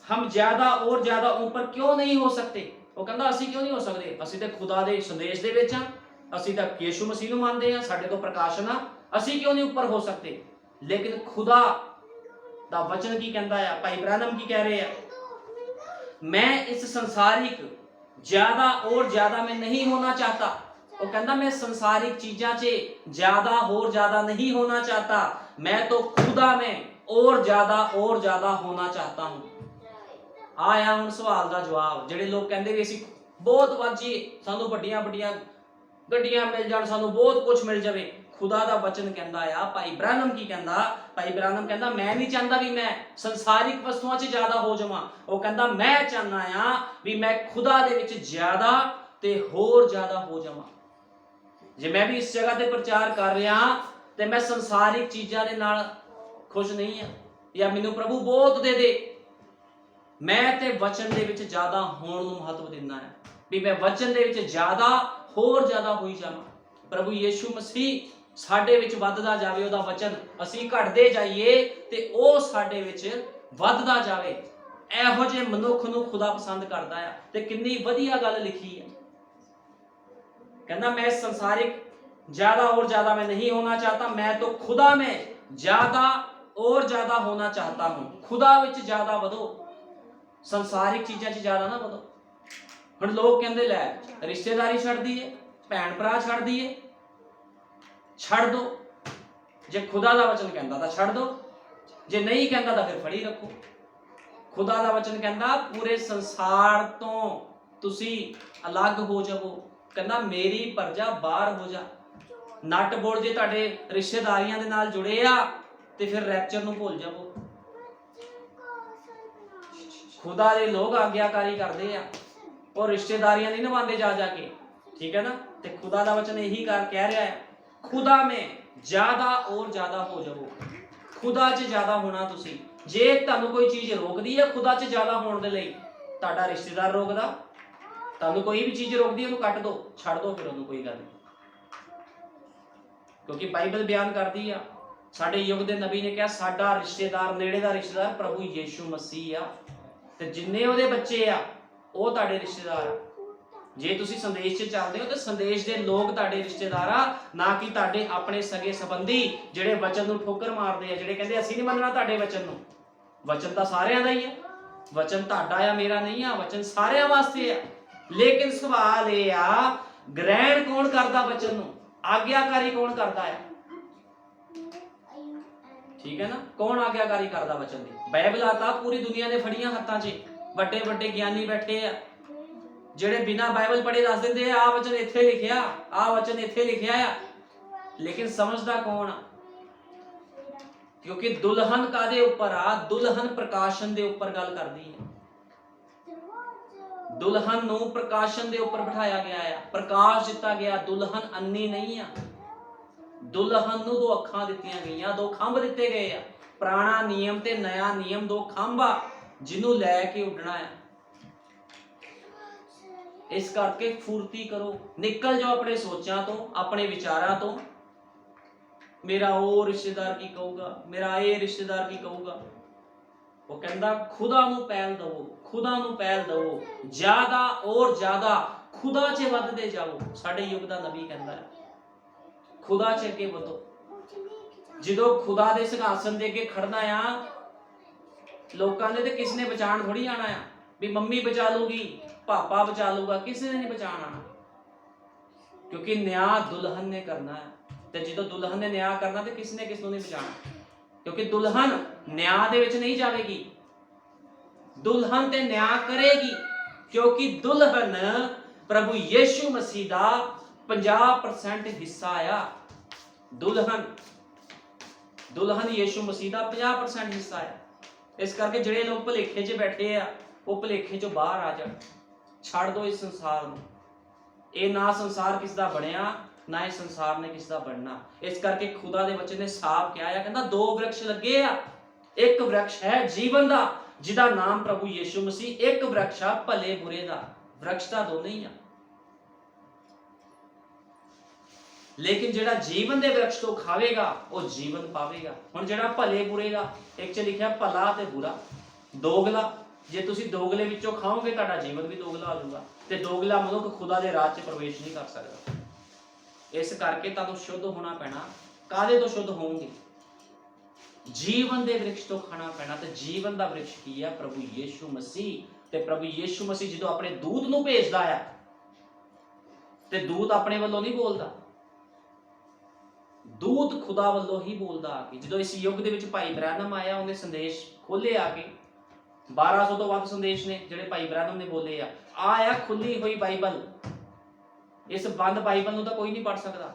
हम ज्यादा और ज्यादा ऊपर क्यों नहीं हो सकते। वो कहता ਅਸੀਂ क्यों नहीं हो सकते, ਅਸੀਂ ਤੇ खुदा ਦੇ ਸੰਦੇਸ਼ ਦੇ ਵਿੱਚ ਆ, ਅਸੀਂ ਤਾਂ ਯीशु मसीह ਨੂੰ ਮੰਨਦੇ ਆ, ਸਾਡੇ ਤੋਂ ਪ੍ਰਕਾਸ਼ਨ ਆ, ਅਸੀਂ ਕਿਉਂ ਨਹੀਂ ਉੱਪਰ ਹੋ ਸਕਦੇ। लेकिन खुदा ਦਾ वचन की कहता है, भाई ब्रैनम की कह रहे हैं, मैं इस संसारिक ज्यादा और ज्यादा में नहीं होना चाहता। वो कहता मैं संसारिक चीजा से ज्यादा और ज्यादा नहीं होना चाहता, मैं तो खुदा में और ज्यादा होना चाहता हूं। आया हुण सवाल का जवाब। ਜਿਹੜੇ लोग कहते भी ਅਸੀਂ बहुत ਵੱਧ ਜਾਈਏ, ਸਾਨੂੰ ਵੱਡੀਆਂ ਵੱਡੀਆਂ ਗੱਡੀਆਂ मिल जाण, सानू बहुत कुछ मिल जाए। खुदा दा वचन कहंदा आ। भाई ब्राह्नम की कहंदा, भाई ब्राह्नम कहंदा मैं नहीं चाहता भी मैं संसारिक वस्तुआं 'ਚ ਜ਼ਿਆਦਾ ਹੋ ਜਾਵਾਂ। ਉਹ ਕਹਿੰਦਾ ਮੈਂ ਚਾਹੁੰਦਾ ਆ ਵੀ ਮੈਂ ਖੁਦਾ ਦੇ ਵਿੱਚ ਜ਼ਿਆਦਾ ਤੇ ਹੋਰ ਜ਼ਿਆਦਾ ਹੋ ਜਾਵਾਂ। ਜੇ ਮੈਂ ਵੀ ਇਸ ਜਗ੍ਹਾ ਤੇ ਪ੍ਰਚਾਰ ਕਰ ਰਿਹਾ ਤੇ ਮੈਂ ਸੰਸਾਰਿਕ ਚੀਜ਼ਾਂ ਦੇ ਨਾਲ ਖੁਸ਼ ਨਹੀਂ ਆ, ਜਾਂ ਮੈਨੂੰ ਪ੍ਰਭੂ ਬਹੁਤ ਦੇ ਦੇ, ਮੈਂ ਤੇ ਵਚਨ ਦੇ ਵਿੱਚ ਜ਼ਿਆਦਾ ਹੋਣ ਨੂੰ ਮਹੱਤਵ ਦਿੰਦਾ ਆ ਵੀ ਮੈਂ ਵਚਨ ਦੇ ਵਿੱਚ ਜ਼ਿਆਦਾ ਹੋਰ ਜ਼ਿਆਦਾ ਹੋਈ ਜਾਵਾਂ। ਪ੍ਰਭੂ ਯੀਸ਼ੂ ਮਸੀਹ ਸਾਡੇ ਵਿੱਚ ਵੱਧਦਾ ਜਾਵੇ, ਉਹਦਾ ਵਚਨ, ਅਸੀਂ ਘਟਦੇ ਜਾਈਏ ਤੇ ਉਹ ਸਾਡੇ ਵਿੱਚ ਵੱਧਦਾ ਜਾਵੇ। ਇਹੋ ਜਿਹੇ ਮਨੁੱਖ ਨੂੰ ਖੁਦਾ ਪਸੰਦ ਕਰਦਾ ਆ। ਤੇ ਕਿੰਨੀ ਵਧੀਆ ਗੱਲ ਲਿਖੀ ਹੈ, कहना मैं संसारिक ज्यादा और ज्यादा मैं नहीं होना चाहता, मैं तो खुदा में ज्यादा और ज्यादा होना चाहता हूं। खुदा विच ज्यादा वधो, संसारिक चीजां 'ਚ ज्यादा ना वधो। हुण लोग कहंदे लै रिश्तेदारी छड़ दईए, भैन भरा छड़ दईए, छड़ दो। जे खुदा दा वचन कहंदा तां छड़ दो, जे नहीं कहंदा तां फिर फड़ी रखो। खुदा दा वचन कहंदा पूरे संसार तो तुसी अलग हो जाओ। कहना मेरी प्रजा बाहर हो जा। नट बोल जे तुहाडे रिश्तेदारियां दे नाल जुड़े आ ते फिर रैप्चर नूं भुल जाओ। खुदा दे लोग आग्याकारी करदे आ, और रिश्तेदारियां नहीं निभांदे जा जाके, ठीक है ना। ते खुदा दा वचन यही कह रहा है, खुदा में ज्यादा और ज्यादा हो जाओ। खुदा 'ਚ ज्यादा होना तुसी। जे तुहानूं कोई चीज रोकदी है खुदा 'ਚ ज्यादा होण दे लई, तुहाडा रिश्तेदार रोकदा, तुहानूं कोई भी चीज रोकदी है कट दो, छड़ दो, फिर उन्होंने कोई गल नहीं। क्योंकि बाइबल बयान करती है, साडे युग दे नबी ने कहा साडा रिश्तेदार, नेड़े दा रिश्तेदार प्रभु यीशु मसीह आ, ते जिन्ने ओहदे बच्चे आ ਉਹ ਤੁਹਾਡੇ ਰਿਸ਼ਤੇਦਾਰ ਆ। ਜੇ ਤੁਸੀਂ ਸੰਦੇਸ਼ 'ਚ ਚੱਲਦੇ ਹੋ ਤੇ ਸੰਦੇਸ਼ ਦੇ ਲੋਕ ਤੁਹਾਡੇ ਰਿਸ਼ਤੇਦਾਰ ਆ, ਨਾ ਕਿ ਤੁਹਾਡੇ ਆਪਣੇ ਸਗੇ ਸੰਬੰਧੀ ਜਿਹੜੇ ਵਚਨ ਨੂੰ ਠੋਕਰ ਮਾਰਦੇ ਆ, ਜਿਹੜੇ ਕਹਿੰਦੇ ਅਸੀਂ ਨਹੀਂ ਮੰਨਣਾ ਤੁਹਾਡੇ ਵਚਨ ਨੂੰ। ਵਚਨ ਤਾਂ ਸਾਰਿਆਂ ਦਾ ਹੀ ਆ, ਵਚਨ ਤੁਹਾਡਾ ਆ ਮੇਰਾ ਨਹੀਂ ਆ, ਵਚਨ ਸਾਰਿਆਂ ਵਾਸਤੇ ਆ। लेकिन सवाल ये आ ग्रहण कौन करता वचन नूं, आग्याकारी कौन करता है, ठीक है ना। कौन आग्याकारी करता वचन दी? बाइबल आता पूरी दुनिया ने फड़ियां हत्थां 'ਚ, ਵੱਡੇ ਵੱਡੇ ਗਿਆਨੀ बैठे आ ਜਿਹੜੇ बिना बाइबल पढ़े दस दिंदे आ वचन इत्थे लिखिया, आ वचन इत्थे लिखिया आ, लेकिन समझदा कौन आ? क्योंकि दुल्हन कादे उपर आ, दुल्हन प्रकाशन दे उपर गल करदी है। दुल्हन नूं प्रकाशन दे उपर बिठाया गया है, प्रकाश दिता गया। दुल्हन अन्नी नहीं आ, दुल्हन नूं दो अखां दित्तियां गईयां, दो खंभ दिते गए आ। पुराना नियम ते नया नियम दो खंभ आ जिन्हों लैके उड़ना है। इस करके फुर्ती करो, निकल जाओ अपने सोचां तो, अपने विचारां तो। मेरा वो रिश्तेदार की कहूगा, मेरा ये रिश्तेदार की कहूगा। वो कहंदा खुदा नूं पहल दवो, खुदा नूं पहल दवो, ज्यादा और ज्यादा खुदा 'ਚ ਵੱਧਦੇ ਜਾਓ। ਸਾਡੇ ਯੁੱਗ ਦਾ ਨਬੀ ਕਹਿੰਦਾ ਹੈ खुदा 'ਚ ਅੱਗੇ ਵਧੋ। ਜਦੋਂ खुदा ਦੇ ਸਿੰਘਾਸਨ ਦੇ ਅੱਗੇ ਖੜਨਾ ਆ, ਲੋਕਾਂ ਨੇ ਤੇ ਕਿਸ ਨੇ ਬਚਾਣ ਥੋੜੀ ਆਣਾ ਆ ਵੀ ਮੰਮੀ ਬਚਾ ਲੂਗੀ, ਪਾਪਾ ਬਚਾ ਲੂਗਾ, ਕਿਸੇ ਨੇ ਨਹੀਂ ਬਚਾਣ ਆਣਾ। ਕਿਉਂਕਿ ਨਿਆਂ ਦੁਲਹਨ ਨੇ ਕਰਨਾ ਹੈ, ਤੇ ਜਦੋਂ ਦੁਲਹਨ ਨੇ ਨਿਆਂ ਕਰਨਾ ਤੇ ਕਿਸ ਨੇ ਕਿਸ ਨੂੰ ਨਹੀਂ ਬਚਾਣਾ। क्योंकि दुल्हन न्याय दे विच नहीं जाएगी, दुल्हन ते न्याय करेगी। क्योंकि दुल्हन प्रभु यीशु मसीह दा 50% हिस्सा आया। दुल्हन यीशु मसीह दा 50% हिस्सा है। इस करके जिहड़े लोग भुलेखे 'ਚ बैठे आ, वो भुलेखे 'चों बाहर आ जाण। छड़ दो इस संसार नूं। ये ना संसार किस दा बणिया, ना इस संसार ने किस दा बनना। इस करके खुदा दे वचन ने साफ कहा है, कहंदा दो वृक्ष लगे आ, एक वृक्ष है जीवन दा जिहदा नाम प्रभु यीशु मसीह, एक वृक्ष आ भले बुरे दा। वृक्ष तां दोने ही आ, लेकिन जिहड़ा जीवन दे वृक्ष तो खावेगा वो जीवन पावेगा। हुण जिहड़ा भले बुरे दा, एक च लिखिया भला ते बुरा, दोगला। जे तुसीं दोगले विचों खाओगे तुहाडा जीवन भी दोगला हो जाऊगा, ते दोगला मनुख खुदा दे राज 'ਚ प्रवेश नहीं कर सकदा। इस करके तुहानूं शुद्ध होना पैना। काहदे तो शुद्ध होवोगे? जीवन दे वृक्ष तो खाना पैना। ते जीवन दा वृक्ष की है? प्रभु यीशु मसीह। ते प्रभु यीशु मसीह जो अपने दूत नूं भेजदा है, ते दूत अपने वल्लों नहीं बोलदा, दूत खुदा वल्लों ही बोलदा। आके जो इस युग दे विच भाई ब्रैनम आया, उन्हें संदेश खोले आके 1200 तो वध संदेश ने जिहड़े भाई ब्रैनम ने बोले आ। खुली हुई बाइबल, इस बंद बाइबल नूं तां कोई नहीं पढ़ सकदा।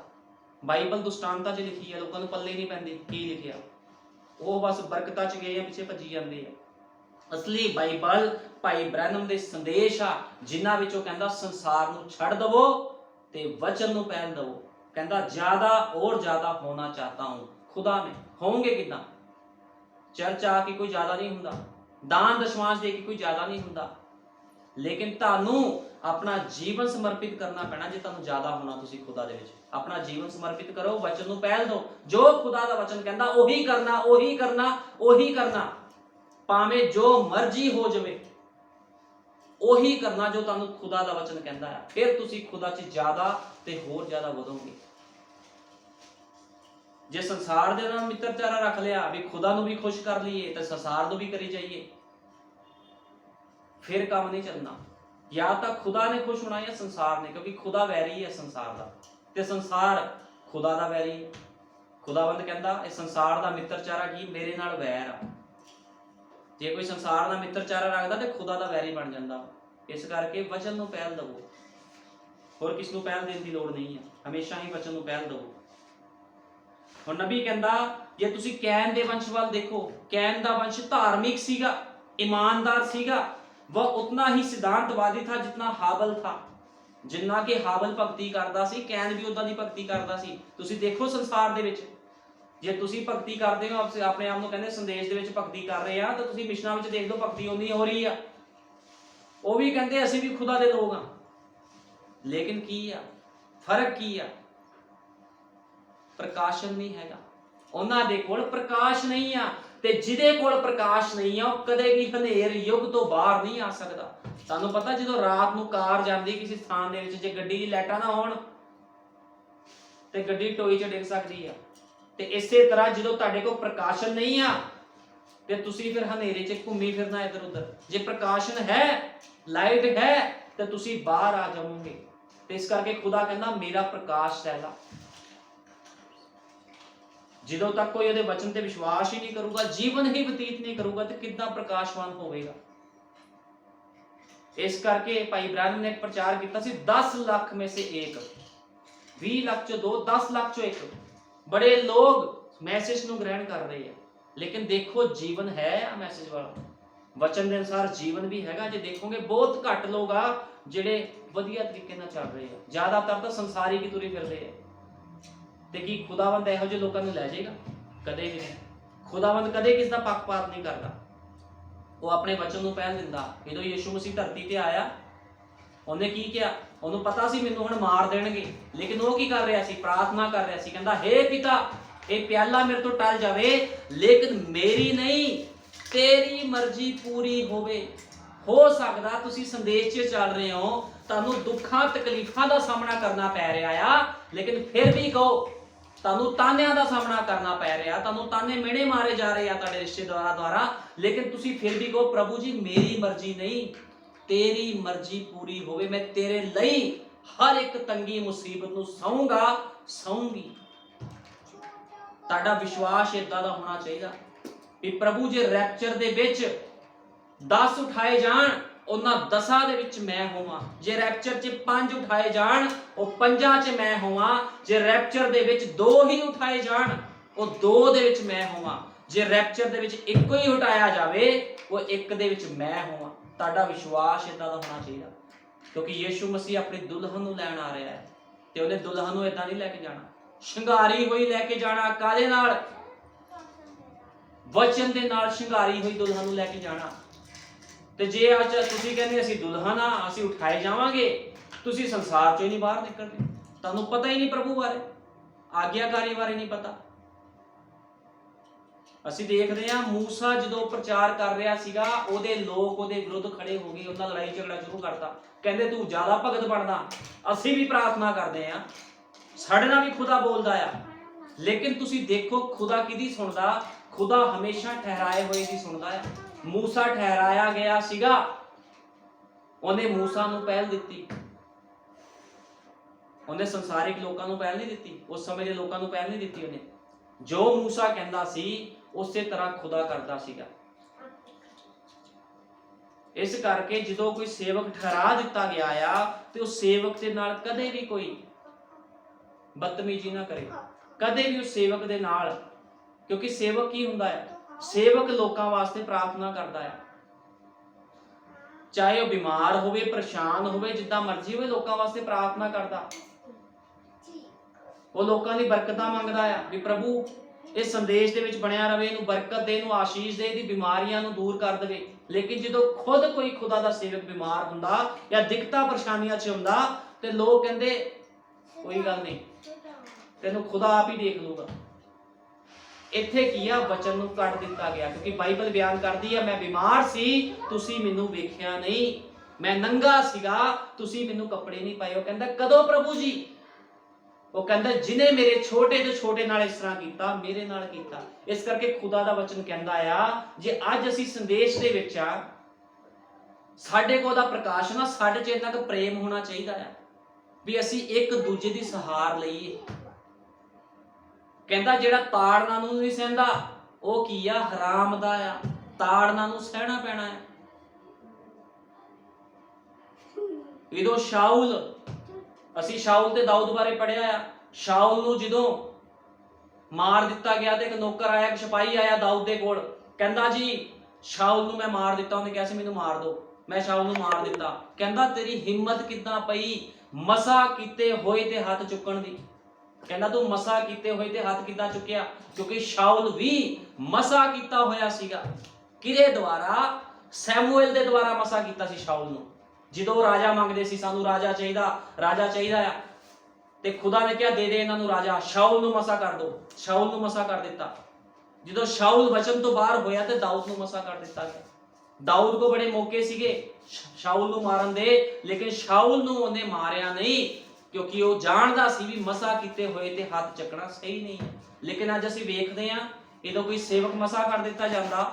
ਬਾਈਬਲ ਦੁਸ਼ਟਾਂਤਾਂ 'ਚ ਲਿਖੀ ਹੈ, ਲੋਕਾਂ ਨੂੰ ਪੱਲੇ ਨਹੀਂ ਪੈਂਦੀ ਕੀ ਲਿਖਿਆ, ਉਹ ਬਸ ਬਰਕਤਾਂ 'ਚ ਗਏ ਆ, ਪਿੱਛੇ ਭੱਜੀ ਜਾਂਦੇ ਆ। ਅਸਲੀ ਬਾਈਬਲ ਭਾਈ ਬ੍ਰੈਨਮ ਦੇ ਸੰਦੇਸ਼ ਆ, ਜਿਨ੍ਹਾਂ ਵਿੱਚੋਂ ਕਹਿੰਦਾ ਸੰਸਾਰ ਨੂੰ ਛੱਡ ਦਵੋ ਤੇ ਵਚਨ ਨੂੰ ਪਹਿਲ ਦਵੋ। ਕਹਿੰਦਾ ਜ਼ਿਆਦਾ ਔਰ ਜ਼ਿਆਦਾ ਹੋਣਾ ਚਾਹਤਾ ਹੂੰ। ਖੁਦਾ ਨੇ ਹੋਣਗੇ ਕਿੱਦਾਂ? ਚਰਚ ਆ ਕੇ ਕੋਈ ਜ਼ਿਆਦਾ ਨਹੀਂ ਹੁੰਦਾ, ਦਾਨ ਦਸ਼ਮਾਂਸ਼ ਦੇ ਕੇ ਕੋਈ ਜ਼ਿਆਦਾ ਨਹੀਂ ਹੁੰਦਾ, ਲੇਕਿਨ ਤੁਹਾਨੂੰ ਆਪਣਾ ਜੀਵਨ ਸਮਰਪਿਤ ਕਰਨਾ ਪੈਣਾ। ਜੇ ਤੁਹਾਨੂੰ ਜ਼ਿਆਦਾ ਹੋਣਾ, ਤੁਸੀਂ ਖੁਦਾ ਦੇ ਵਿੱਚ ਆਪਣਾ ਜੀਵਨ ਸਮਰਪਿਤ ਕਰੋ, ਵਚਨ ਨੂੰ ਪਹਿਲ ਦਿਓ। ਜੋ ਖੁਦਾ ਦਾ ਵਚਨ ਕਹਿੰਦਾ ਉਹੀ ਕਰਨਾ, ਉਹੀ ਕਰਨਾ, ਉਹੀ ਕਰਨਾ, ਭਾਵੇਂ ਜੋ ਮਰਜ਼ੀ ਹੋ ਜਾਵੇ, ਉਹੀ ਕਰਨਾ ਜੋ ਤੁਹਾਨੂੰ ਖੁਦਾ ਦਾ ਵਚਨ ਕਹਿੰਦਾ ਹੈ। ਫਿਰ ਤੁਸੀਂ ਖੁਦਾ 'ਚ ਜ਼ਿਆਦਾ ਤੇ ਹੋਰ ਜ਼ਿਆਦਾ ਵਧੋਗੇ। ਜੇ ਸੰਸਾਰ ਦੇ ਨਾਲ ਮਿੱਤਰਚਾਰਾ ਰੱਖ ਲਿਆ ਵੀ ਖੁਦਾ ਨੂੰ ਵੀ ਖੁਸ਼ ਕਰ ਲਈਏ ਤੇ ਸੰਸਾਰ ਨੂੰ ਵੀ ਕਰੀ ਜਾਈਏ, ਫਿਰ ਕੰਮ ਨਹੀਂ ਚੱਲਣਾ। ਜਾਂ ਤਾਂ ਖੁਦਾ ਨੇ ਖੁਸ਼ ਹੋਣਾ ਜਾਂ ਸੰਸਾਰ ਨੇ, ਕਿਉਂਕਿ ਖੁਦਾ ਵੈਰੀ ਹੈ ਸੰਸਾਰ ਦਾ ਤੇ ਸੰਸਾਰ ਖੁਦਾ ਦਾ ਵੈਰੀ ਹੈ। ਖੁਦਾਵੰਦ ਕਹਿੰਦਾ ਇਹ ਸੰਸਾਰ ਦਾ ਮਿੱਤਰਚਾਰਾ ਕੀ ਮੇਰੇ ਨਾਲ ਵੈਰ ਆ। ਜੇ ਕੋਈ ਸੰਸਾਰ ਦਾ ਮਿੱਤਰਚਾਰਾ ਰੱਖਦਾ ਤੇ ਖੁਦਾ ਦਾ ਵੈਰੀ ਬਣ ਜਾਂਦਾ। ਇਸ ਕਰਕੇ ਵਚਨ ਨੂੰ ਪਹਿਲ ਦੇਵੋ, ਹੋਰ ਕਿਸ ਨੂੰ ਪਹਿਲ ਦੇਣ ਦੀ ਲੋੜ ਨਹੀਂ ਹੈ, ਹਮੇਸ਼ਾ ਹੀ ਵਚਨ ਨੂੰ ਪਹਿਲ ਦੇਵੋ। ਹੁਣ ਨਬੀ ਕਹਿੰਦਾ ਜੇ ਤੁਸੀਂ ਕੈਨ ਦੇ ਵੰਸ਼ ਵੱਲ ਦੇਖੋ, ਕੈਨ ਦਾ ਵੰਸ਼ ਧਾਰਮਿਕ ਸੀਗਾ, ईमानदार ਸੀਗਾ, वह उतना ही सिद्धांतवादी था जितना हाबल था। जिन्ना कि हाबल भगती करता सी, कैन भी उदां दी भगती करता सी। तुसीं देखो संसार दे विच जे तुसीं भगती करदे हो, अपने आप नूं कहंदे संदेश दे विच भगती कर रहे आ, तो तुसीं मिशनां विच देख लो भगती उन्नी हो रही आ। ਉਹ ਵੀ ਕਹਿੰਦੇ ਅਸੀਂ ਵੀ ਖੁਦਾ ਦੇ ਲੋਕ ਹਾਂ। ਲੇਕਿਨ ਕੀ ਆ ਫਰਕ? ਕੀ ਆ? ਪ੍ਰਕਾਸ਼ਨ ਨਹੀਂ ਹੈਗਾ ਉਹਨਾਂ ਦੇ ਕੋਲ, ਪ੍ਰਕਾਸ਼ ਨਹੀਂ ਆ। ਤੇ ਜਿਹਦੇ ਕੋਲ ਪ੍ਰਕਾਸ਼ ਨਹੀਂ ਆ ਉਹ ਕਦੇ ਵੀ ਹਨੇਰ ਯੁੱਗ ਤੋਂ ਬਾਹਰ ਨਹੀਂ ਆ ਸਕਦਾ। ਤੁਹਾਨੂੰ ਪਤਾ ਜਦੋਂ ਰਾਤ ਨੂੰ ਕਾਰ ਜਾਂਦੀ ਕਿਸੇ ਸਥਾਨ ਦੇ ਵਿੱਚ, ਜੇ ਗੱਡੀ ਦੀ ਲਾਈਟਾਂ ਨਾ ਹੋਣ ਤੇ ਗੱਡੀ ਟੋਈ 'ਚ ਡਿੱਗ ਸਕਦੀ ਆ। ਤੇ ਇਸੇ ਤਰ੍ਹਾਂ ਜਦੋਂ ਤੁਹਾਡੇ ਕੋਲ ਪ੍ਰਕਾਸ਼ਨ ਨਹੀਂ ਆ ਤੇ ਤੁਸੀਂ ਫਿਰ ਹਨੇਰੇ 'ਚ ਘੁੰਮੀ ਫਿਰਨਾ ਇੱਧਰ ਉੱਧਰ। ਜੇ ਪ੍ਰਕਾਸ਼ਨ ਹੈ, ਲਾਈਟ ਹੈ, ਤੇ ਤੁਸੀਂ ਬਾਹਰ ਆ ਜਾਓਗੇ। ਤੇ ਇਸ ਕਰਕੇ ਖੁਦਾ ਕਹਿੰਦਾ ਮੇਰਾ ਪ੍ਰਕਾਸ਼ ਫੈਲਾ। ਜਦੋਂ ਤੱਕ ਕੋਈ ਉਹਦੇ ਵਚਨ ਤੇ ਵਿਸ਼ਵਾਸ ਹੀ ਨਹੀਂ ਕਰੂਗਾ, ਜੀਵਨ ਹੀ ਬਤੀਤ ਨਹੀਂ ਕਰੂਗਾ, ਤੇ ਕਿੱਦਾਂ ਪ੍ਰਕਾਸ਼ਵਾਨ ਹੋਵੇਗਾ? ਇਸ ਕਰਕੇ ਭਾਈ ਬ੍ਰੈਨਮ ਨੇ ਇੱਕ ਪ੍ਰਚਾਰ ਕੀਤਾ ਸੀ 10 ਲੱਖ में से 1, 20 ਲੱਖ ਚੋਂ 2, 10 ਲੱਖ ਚੋਂ 1। ਬੜੇ ਲੋਕ ਮੈਸੇਜ ਨੂੰ ਗ੍ਰਹਿਣ ਕਰ ਰਹੇ ਆ, ਲੇਕਿਨ ਦੇਖੋ ਜੀਵਨ ਹੈ ਆ ਮੈਸੇਜ ਵਾਲਾ, ਵਚਨ ਦੇ ਅਨੁਸਾਰ ਜੀਵਨ ਵੀ ਹੈਗਾ। ਜੇ ਦੇਖੋਗੇ ਬਹੁਤ ਘੱਟ ਲੋਕ ਆ ਜਿਹੜੇ ਵਧੀਆ ਤਰੀਕੇ ਨਾਲ ਚੱਲ ਰਹੇ ਆ, ਜ਼ਿਆਦਾਤਰ ਤਾਂ ਸੰਸਾਰੀ ਕੀ ਤੁਰੇ ਫਿਰਦੇ ਆ। ਤੇ ਕੀ ਖੁਦਾਵੰਦ ਇਹੋ ਜਿਹੇ ਲੋਕਾਂ ਨੂੰ ਲੈ ਜਾਏਗਾ? ਕਦੇ ਵੀ ਨਹੀਂ। ਖੁਦਾਵੰਦ ਕਦੇ ਕਿਸ ਦਾ ਪੱਖਪਾਤ ਨਹੀਂ ਕਰਦਾ, ਉਹ ਆਪਣੇ ਵਚਨ ਨੂੰ ਪਹਿਲ ਦਿੰਦਾ। ਜਦੋਂ ਯਿਸੂ ਮਸੀਹ ਧਰਤੀ ਤੇ ਆਇਆ, ਉਹਨੇ ਕੀ ਕਿਹਾ? ਉਹਨੂੰ ਪਤਾ ਸੀ ਮੈਨੂੰ ਹੁਣ ਮਾਰ ਦੇਣਗੇ, ਲੇਕਿਨ ਉਹ ਕੀ ਕਰ ਰਿਹਾ ਸੀ? ਪ੍ਰਾਰਥਨਾ ਕਰ ਰਿਹਾ ਸੀ। ਕਹਿੰਦਾ ਹੇ ਪਿਤਾ, ਇਹ ਪਿਆਲਾ ਮੇਰੇ ਤੋਂ ਟਲ ਜਾਵੇ, ਲੇਕਿਨ ਮੇਰੀ ਨਹੀਂ ਤੇਰੀ ਮਰਜ਼ੀ ਪੂਰੀ ਹੋਵੇ। ਹੋ ਸਕਦਾ ਤੁਸੀਂ ਸੰਦੇਸ਼ 'ਚ ਚੱਲ ਰਹੇ ਹੋ, ਤੁਹਾਨੂੰ ਦੁੱਖਾਂ ਤਕਲੀਫਾਂ ਦਾ ਸਾਹਮਣਾ ਕਰਨਾ ਪੈ ਰਿਹਾ ਆ, ਲੇਕਿਨ ਫਿਰ ਵੀ ਕਹੋ, ਤੁਹਾਨੂੰ ਤਾਨਿਆਂ ਦਾ ਸਾਹਮਣਾ ਕਰਨਾ ਪੈ ਰਿਹਾ, ਤੁਹਾਨੂੰ ਤਾਨੇ ਮਿਹਣੇ ਮਾਰੇ ਜਾ ਰਹੇ ਆ ਤੁਹਾਡੇ ਰਿਸ਼ਤੇਦਾਰਾਂ ਦੁਆਰਾ, ਲੇਕਿਨ ਤੁਸੀਂ ਫਿਰ ਵੀ ਕਹੋ ਪ੍ਰਭੂ ਜੀ ਮੇਰੀ ਮਰਜ਼ੀ ਨਹੀਂ ਤੇਰੀ ਮਰਜ਼ੀ ਪੂਰੀ ਹੋਵੇ। ਮੈਂ ਤੇਰੇ ਲਈ ਹਰ ਇੱਕ ਤੰਗੀ ਮੁਸੀਬਤ ਨੂੰ ਸਹੂੰਗੀ। ਤੁਹਾਡਾ ਵਿਸ਼ਵਾਸ ਏਦਾਂ ਦਾ ਹੋਣਾ ਚਾਹੀਦਾ ਵੀ ਪ੍ਰਭੂ ਜੇ ਰੈਪਚਰ ਦੇ ਵਿੱਚ 10 ਉਠਾਏ ਜਾਣ, ਉਹਨਾਂ 10 ਦੇ ਵਿੱਚ ਮੈਂ ਹੋਵਾਂ। ਜੇ ਰੈਪਚਰ 'ਚ 5 ਉਠਾਏ ਜਾਣ, ਉਹ 5 'ਚ ਮੈਂ ਹੋਵਾਂ। ਜੇ ਰੈਪਚਰ ਦੇ ਵਿੱਚ 2 ਹੀ ਉਠਾਏ ਜਾਣ, ਉਹ 2 ਦੇ ਵਿੱਚ ਮੈਂ ਹੋਵਾਂ। ਜੇ ਰੈਪਚਰ ਦੇ ਵਿੱਚ ਇੱਕੋ ਹੀ ਉਠਾਇਆ ਜਾਵੇ, ਉਹ 1 ਦੇ ਵਿੱਚ ਮੈਂ ਹੋਵਾਂ। ਤੁਹਾਡਾ ਵਿਸ਼ਵਾਸ ਇਦਾਂ ਦਾ ਹੋਣਾ ਚਾਹੀਦਾ, ਕਿਉਂਕਿ ਯਿਸੂ ਮਸੀਹ ਆਪਣੀ ਦੁਲਹਨ ਨੂੰ ਲੈਣ ਆ ਰਿਹਾ ਹੈ, ਤੇ ਉਹਨੇ ਦੁਲਹਨ ਨੂੰ ਇਦਾਂ ਨਹੀਂ ਲੈ ਕੇ ਜਾਣਾ, ਸ਼ਿੰਗਾਰੀ ਹੋਈ ਲੈ ਕੇ ਜਾਣਾ। ਕਾਹਦੇ ਨਾਲ? ਵਚਨ ਦੇ ਨਾਲ ਸ਼ਿੰਗਾਰੀ ਹੋਈ ਦੁਲਹਨ ਨੂੰ ਲੈ ਕੇ ਜਾਣਾ। ਤੇ ਜੇ ਅੱਜ ਤੁਸੀਂ ਕਹਿੰਦੇ ਅਸੀਂ ਦੁਲਹਨ ਆ, ਅਸੀਂ ਉਠਾਏ ਜਾਵਾਂਗੇ, ਤੁਸੀਂ ਸੰਸਾਰ ਚੋਂ ਹੀ ਨਹੀਂ ਬਾਹਰ ਨਿਕਲਦੇ। ਤੁਹਾਨੂੰ ਪਤਾ ਹੀ ਨਹੀਂ ਪ੍ਰਭੂ ਬਾਰੇ, ਆਗਿਆਕਾਰੀ ਬਾਰੇ ਨਹੀਂ ਪਤਾ। ਅਸੀਂ ਦੇਖਦੇ ਹਾਂ ਮੂਸਾ ਜਦੋਂ ਪ੍ਰਚਾਰ ਕਰ ਰਿਹਾ ਸੀਗਾ, ਉਹਦੇ ਲੋਕ ਉਹਦੇ ਵਿਰੁੱਧ ਖੜੇ ਹੋ ਗਏ, ਉਹਨਾਂ ਲੜਾਈ ਝਗੜਾ ਸ਼ੁਰੂ ਕਰਤਾ। ਕਹਿੰਦੇ ਤੂੰ ਜ਼ਿਆਦਾ ਭਗਤ ਬਣਦਾ, ਅਸੀਂ ਵੀ ਪ੍ਰਾਰਥਨਾ ਕਰਦੇ ਆ, ਸਾਡੇ ਨਾਲ ਵੀ ਖੁਦਾ ਬੋਲਦਾ ਆ। ਲੇਕਿਨ ਤੁਸੀਂ ਦੇਖੋ ਖੁਦਾ ਕਿਹਦੀ ਸੁਣਦਾ? ਖੁਦਾ ਹਮੇਸ਼ਾ ਠਹਿਰਾਏ ਹੋਏ ਦੀ ਸੁਣਦਾ ਆ। ਮੂਸਾ ਠਹਿਰਾਇਆ ਗਿਆ ਸੀਗਾ, ਉਹਨੇ ਮੂਸਾ ਨੂੰ ਪਹਿਲ ਦਿੱਤੀ, ਉਹਨੇ ਸੰਸਾਰਿਕ ਲੋਕਾਂ ਨੂੰ ਪਹਿਲ ਨਹੀਂ ਦਿੱਤੀ, ਉਸ ਸਮੇਂ ਦੇ ਲੋਕਾਂ ਨੂੰ ਪਹਿਲ ਨਹੀਂ ਦਿੱਤੀ ਉਹਨੇ। ਜੋ ਮੂਸਾ ਕਹਿੰਦਾ ਸੀ ਉਸੇ ਤਰ੍ਹਾਂ ਖੁਦਾ ਕਰਦਾ ਸੀਗਾ। ਇਸ ਕਰਕੇ ਜਦੋਂ ਕੋਈ ਸੇਵਕ ਠਹਿਰਾ ਦਿੱਤਾ ਗਿਆ ਆ, ਤੇ ਉਸ ਸੇਵਕ ਦੇ ਨਾਲ ਕਦੇ ਵੀ ਕੋਈ ਬਦਤਮੀਜ਼ੀ ਨਾ ਕਰੇ ਕਦੇ ਵੀ ਉਸ ਸੇਵਕ ਦੇ ਨਾਲ, ਕਿਉਂਕਿ ਸੇਵਕ ਕੀ ਹੁੰਦਾ ਹੈ? ਸੇਵਕ ਲੋਕਾਂ ਵਾਸਤੇ ਪ੍ਰਾਰਥਨਾ ਕਰਦਾ ਹੈ, ਚਾਹੇ ਉਹ ਬਿਮਾਰ ਹੋਵੇ, ਪਰੇਸ਼ਾਨ ਹੋਵੇ, ਜਿੱਦਾਂ ਮਰਜ਼ੀ ਹੋਵੇ, ਲੋਕਾਂ ਵਾਸਤੇ ਪ੍ਰਾਰਥਨਾ ਕਰਦਾ। ਉਹ ਲੋਕਾਂ ਦੀ ਬਰਕਤਾਂ ਮੰਗਦਾ ਆ ਵੀ ਪ੍ਰਭੂ ਇਸ ਸੰਦੇਸ਼ ਦੇ ਵਿੱਚ ਬਣਿਆ ਰਵੇ, ਇਹਨੂੰ ਬਰਕਤ ਦੇ, ਇਹਨੂੰ ਆਸ਼ੀਸ਼ ਦੇ, ਇਹਦੀ ਬਿਮਾਰੀਆਂ ਨੂੰ ਦੂਰ ਕਰ ਦੇਵੇ। ਲੇਕਿਨ ਜਦੋਂ ਖੁਦ ਕੋਈ ਖੁਦਾ ਦਾ ਸੇਵਕ ਬਿਮਾਰ ਹੁੰਦਾ ਜਾਂ ਦਿੱਕਤਾਂ ਪਰੇਸ਼ਾਨੀਆਂ 'ਚ ਹੁੰਦਾ ਤੇ ਲੋਕ ਕਹਿੰਦੇ ਕੋਈ ਗੱਲ ਨਹੀਂ, ਤੈਨੂੰ ਖੁਦਾ ਆਪ ਹੀ ਦੇਖ ਲੂਗਾ। ਇੱਥੇ ਕੀ ਆ? ਵਚਨ ਨੂੰ ਕੱਟ ਦਿੱਤਾ ਗਿਆ, ਕਿਉਂਕਿ ਬਾਈਬਲ ਬਿਆਨ ਕਰਦੀ ਹੈ ਮੈਂ ਬਿਮਾਰ ਸੀ, ਤੁਸੀਂ ਮੈਨੂੰ ਵੇਖਿਆ ਨਹੀਂ, ਮੈਂ ਨੰਗਾ ਸੀਗਾ, ਤੁਸੀਂ ਮੈਨੂੰ ਕੱਪੜੇ ਨਹੀਂ ਪਾਏ। ਉਹ ਕਹਿੰਦਾ ਕਦੋਂ ਪ੍ਰਭੂ ਜੀ? ਉਹ ਕਹਿੰਦਾ ਜਿਹਨੇ ਮੇਰੇ ਛੋਟੇ ਤੋਂ ਛੋਟੇ ਨਾਲ ਇਸ ਤਰ੍ਹਾਂ ਕੀਤਾ, ਮੇਰੇ ਨਾਲ ਕੀਤਾ। ਇਸ ਕਰਕੇ ਖੁਦਾ ਦਾ ਵਚਨ ਕਹਿੰਦਾ ਆ ਜੇ ਅੱਜ ਅਸੀਂ ਸੰਦੇਸ਼ ਦੇ ਵਿੱਚ ਆ, ਸਾਡੇ ਕੋਲ ਦਾ ਪ੍ਰਕਾਸ਼ ਨਾ, ਸਾਡੇ 'ਚ ਇੰਨਾ ਕੁ ਪ੍ਰੇਮ ਹੋਣਾ ਚਾਹੀਦਾ ਆ ਵੀ ਅਸੀਂ ਇੱਕ ਦੂਜੇ ਦੀ ਸਹਾਰ ਲਈਏ। ਕਹਿੰਦਾ ਜਿਹੜਾ ਤਾੜਨਾ ਨੂੰ ਨਹੀਂ ਸਹਿੰਦਾ ਉਹ ਕੀ ਆ? ਹਰਾਮ ਦਾ ਆ। ਤਾੜਨਾ ਨੂੰ ਸਹਿਣਾ ਪੈਣਾ ਹੈ। ਜਦੋਂ ਸ਼ਾਉਲ, ਅਸੀਂ ਸ਼ਾਉਲ ਤੇ ਦਾਊਦ ਬਾਰੇ ਪੜ੍ਹਿਆ ਆ, ਸ਼ਾਉਲ ਨੂੰ ਜਦੋਂ ਮਾਰ ਦਿੱਤਾ ਗਿਆ ਤੇ ਇੱਕ ਨੌਕਰ ਆਇਆ, ਇੱਕ ਸਿਪਾਹੀ ਆਇਆ ਦਾਊਦ ਦੇ ਕੋਲ, ਕਹਿੰਦਾ ਜੀ ਸ਼ਾਉਲ ਨੂੰ ਮੈਂ ਮਾਰ ਦਿੱਤਾ। ਉਹਨੇ ਕਿਹਾ ਸੀ ਮੈਨੂੰ ਮਾਰ ਦਿਓ, ਮੈਂ ਸ਼ਾਉਲ ਨੂੰ ਮਾਰ ਦਿੱਤਾ। ਕਹਿੰਦਾ ਤੇਰੀ ਹਿੰਮਤ ਕਿੱਦਾਂ ਪਈ ਮਸਾ ਕੀਤੇ ਹੋਏ ਤੇ ਹੱਥ ਚੁੱਕਣ ਦੀ? ਕਹਿੰਦਾ ਤੂੰ ਮਸਾ ਕੀਤੇ ਹੋਏ ਤੇ ਹੱਥ ਕਿੱਦਾਂ ਚੁੱਕਿਆ? ਕਿਉਂਕਿ ਸ਼ਾਉਲ ਵੀ ਮਸਾ ਕੀਤਾ ਹੋਇਆ ਸੀਗਾ। ਕਿਹਦੇ ਦੁਆਰਾ? ਸੈਮੂਅਲ ਦੇ ਦੁਆਰਾ ਮਸਾ ਕੀਤਾ ਸੀ ਸ਼ਾਉਲ ਨੂੰ। ਜਦੋਂ ਰਾਜਾ ਮੰਗਦੇ ਸੀ ਸਾਨੂੰ ਰਾਜਾ ਚਾਹੀਦਾ, ਰਾਜਾ ਚਾਹੀਦਾ ਆ, ਤੇ ਖੁਦਾ ਨੇ ਕਿਹਾ ਦੇ ਦੇ ਇਹਨਾਂ ਨੂੰ ਰਾਜਾ, ਸ਼ਾਉਲ ਨੂੰ ਮਸਾ ਕਰ ਦੋ। ਸ਼ਾਉਲ ਨੂੰ ਮਸਾ ਕਰ ਦਿੱਤਾ। ਜਦੋਂ ਸ਼ਾਉਲ ਵਚਨ ਤੋਂ ਬਾਹਰ ਹੋਇਆ ਤੇ ਦਾਊਦ ਨੂੰ ਮਸਾ ਕਰ ਦਿੱਤਾ ਗਿਆ। ਦਾਊਦ ਕੋ ਬੜੇ ਮੌਕੇ ਸੀਗੇ ਸ਼ਾਉਲ ਨੂੰ ਮਾਰਨ ਦੇ, ਲੇਕਿਨ ਸ਼ਾਉਲ ਨੂੰ ਉਹਨੇ ਮਾਰਿਆ ਨਹੀਂ, ਕਿਉਂਕਿ ਉਹ ਜਾਣਦਾ ਸੀ ਵੀ ਮਸਾ ਕੀਤੇ ਹੋਏ ਤੇ ਹੱਥ ਚੱਕਣਾ ਸਹੀ ਨਹੀਂ ਹੈ। ਲੇਕਿਨ ਅੱਜ ਅਸੀਂ ਵੇਖਦੇ ਹਾਂ ਜਦੋਂ ਕੋਈ ਸੇਵਕ ਮਸਾ ਕਰ ਦਿੱਤਾ ਜਾਂਦਾ,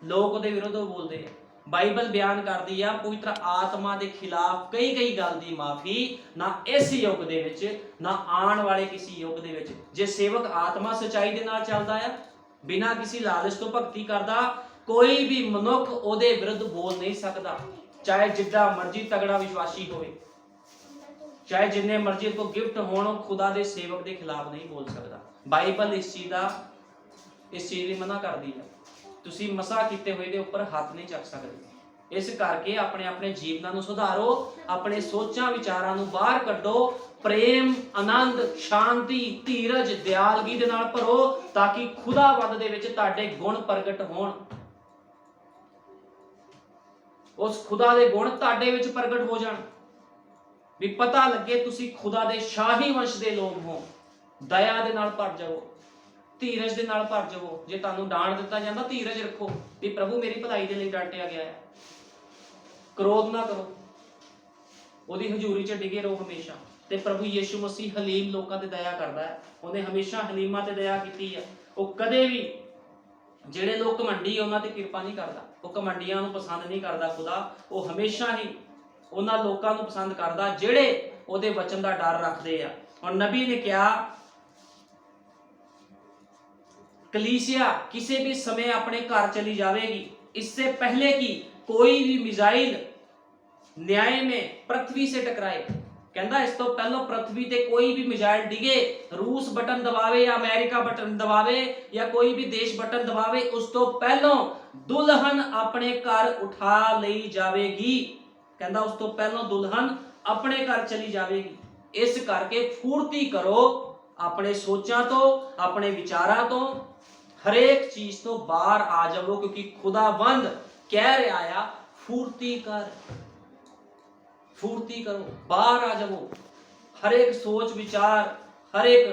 ਲੋਕ ਉਹਦੇ ਵਿਰੁੱਧ ਬੋਲਦੇ ਆ। ਬਾਈਬਲ ਬਿਆਨ ਕਰਦੀ ਆ ਪਵਿੱਤਰ ਆਤਮਾ ਦੇ ਖਿਲਾਫ ਕਈ ਗੱਲ ਦੀ ਮਾਫੀ, ਨਾ ਇਸ ਯੁੱਗ ਦੇ ਵਿੱਚ ਨਾ ਆਉਣ ਵਾਲੇ ਕਿਸੇ ਯੁੱਗ ਦੇ ਵਿੱਚ। ਜੇ ਸੇਵਕ ਆਤਮਾ ਸਚਾਈ ਦੇ ਨਾਲ ਚੱਲਦਾ ਆ, ਬਿਨਾਂ ਕਿਸੇ ਲਾਲਚ ਤੋਂ ਭਗਤੀ ਕਰਦਾ, ਕੋਈ ਵੀ ਮਨੁੱਖ ਉਹਦੇ ਵਿਰੁੱਧ ਬੋਲ ਨਹੀਂ ਸਕਦਾ, ਚਾਹੇ ਜਿੱਦਾਂ ਮਰਜ਼ੀ ਤਗੜਾ ਵਿਸ਼ਵਾਸੀ ਹੋਵੇ, ਚਾਹੇ ਜਿੰਨੇ ਮਰਜ਼ੀ ਕੋ ਗਿਫਟ ਹੋਣ, ਉਹ ਖੁਦਾ ਦੇ ਸੇਵਕ ਦੇ ਖਿਲਾਫ ਨਹੀਂ ਬੋਲ ਸਕਦਾ। ਬਾਈਬਲ ਇਸ ਚੀਜ਼ ਦੀ ਮਨਾ ਕਰਦੀ ਹੈ। ਤੁਸੀਂ ਮਸਾ ਕੀਤੇ ਹੋਏ ਦੇ ਉੱਪਰ ਹੱਥ ਨਹੀਂ ਚੱਕ ਸਕਦੇ। ਇਸ ਕਰਕੇ ਆਪਣੇ ਜੀਵਨਾਂ ਨੂੰ ਸੁਧਾਰੋ, ਆਪਣੇ ਸੋਚਾਂ ਵਿਚਾਰਾਂ ਨੂੰ ਬਾਹਰ ਕੱਢੋ, ਪ੍ਰੇਮ, ਆਨੰਦ, ਸ਼ਾਂਤੀ, ਧੀਰਜ, ਦਿਆਲਗੀ ਦੇ ਨਾਲ ਭਰੋ, ਤਾਂ ਕਿ ਖੁਦਾਵੰਦ ਦੇ ਵਿੱਚ ਤੁਹਾਡੇ ਗੁਣ ਪ੍ਰਗਟ ਹੋਣ। ਉਸ ਖੁਦਾ ਦੇ ਗੁਣ ਤੁਹਾਡੇ ਵਿੱਚ ਪ੍ਰਗਟ ਹੋ ਜਾਣ, ਵੀ ਪਤਾ ਲੱਗੇ ਤੁਸੀਂ ਖੁਦਾ ਦੇ ਸ਼ਾਹੀ ਵੰਸ਼ ਦੇ ਲੋਕ ਹੋ। ਦਇਆ ਦੇ ਨਾਲ ਭਰ ਜਾਓ, ਧੀਰਜ ਦੇ ਨਾਲ ਭਰ ਜਾਓ। ਜੇ ਤੁਹਾਨੂੰ ਡਾਂਟ ਦਿੱਤਾ ਜਾਂਦਾ, ਧੀਰਜ ਰੱਖੋ ਵੀ ਪ੍ਰਭੂ ਮੇਰੀ ਭਲਾਈ ਦੇ ਲਈ ਡਾਂਟਿਆ ਗਿਆ ਹੈ। ਕ੍ਰੋਧ ਨਾ ਕਰੋ, ਉਹਦੀ ਹਜ਼ੂਰੀ 'ਚ ਡਿਗੇ ਰਹੋ ਹਮੇਸ਼ਾ। ਤੇ ਪ੍ਰਭੂ ਯੀਸ਼ੂ ਮਸੀਹ ਹਲੀਮ ਲੋਕਾਂ ਤੇ ਦਇਆ ਕਰਦਾ ਹੈ। ਉਹਨੇ ਹਮੇਸ਼ਾ ਹਲੀਮਾਂ ਤੇ ਦਇਆ ਕੀਤੀ ਹੈ। ਉਹ ਕਦੇ ਵੀ ਜਿਹੜੇ ਲੋਕ ਘਮੰਡੀ ਉਹਨਾਂ ਤੇ ਕਿਰਪਾ ਨਹੀਂ ਕਰਦਾ। ਉਹ ਘਮੰਡੀਆਂ ਨੂੰ ਪਸੰਦ ਨਹੀਂ ਕਰਦਾ ਖੁਦਾ। ਉਹ ਹਮੇਸ਼ਾ ਹੀ ਉਹਨਾਂ ਲੋਕਾਂ ਨੂੰ ਪਸੰਦ ਕਰਦਾ ਜਿਹੜੇ ਉਹਦੇ ਵਚਨ ਦਾ ਡਰ ਰੱਖਦੇ ਆ। ਹੁਣ ਨਬੀ ਨੇ ਕਿਹਾ कलीसिया किसी भी समय अपने घर चली जाएगी, इससे पहले कि कोई भी मिसाइल न्याय में पृथ्वी से टकराए। कहता इस तो पहले पृथ्वी ते कोई भी मिसाइल डिगे, रूस बटन दबावे या अमेरिका बटन दबावे या कोई भी देश बटन दबावे, उस तो पहलों दुल्हन अपने घर उठा ली जाएगी। कहता उस तो पहलों दुल्हन अपने घर चली जाएगी। इस करके फुर्ती करो, अपने सोचा तो, अपने विचारा तो, हरेक चीज तो बाहर आ जाओ, क्योंकि खुदावंद कह रहा है फुर्ती कर, फुर्ती करो, बाहर आ जाओ। हरेक सोच विचार, हरेक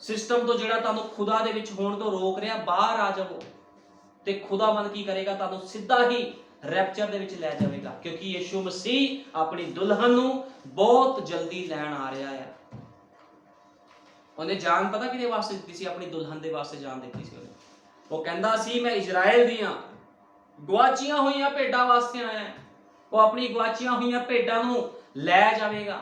सिस्टम तो जिहड़ा तुहानू खुदा दे विच होण तो रोक रहा, बाहर आ जाओ। ते खुदावंद की करेगा, तुहानू सीधा ही रैप्चर दे विच लै जाएगा, क्योंकि यीशु मसीह अपनी दुल्हन नू बहुत जल्दी लैण आ रहा है। ਉਹਨੇ ਜਾਨ ਪਤਾ ਕਿਹਦੇ ਵਾਸਤੇ ਦਿੱਤੀ ਸੀ? ਆਪਣੀ ਦੁਲਹਨ ਦੇ ਵਾਸਤੇ ਜਾਨ ਦਿੱਤੀ ਸੀ ਉਹਨੇ। ਉਹ ਕਹਿੰਦਾ ਸੀ ਮੈਂ ਇਜ਼ਰਾਈਲ ਦੀਆਂ ਗਵਾਚੀਆਂ ਹੋਈਆਂ ਭੇਡਾਂ ਵਾਸਤੇ ਆਇਆ। ਉਹ ਆਪਣੀ ਗਵਾਚੀਆਂ ਹੋਈਆਂ ਭੇਡਾਂ ਨੂੰ ਲੈ ਜਾਵੇਗਾ,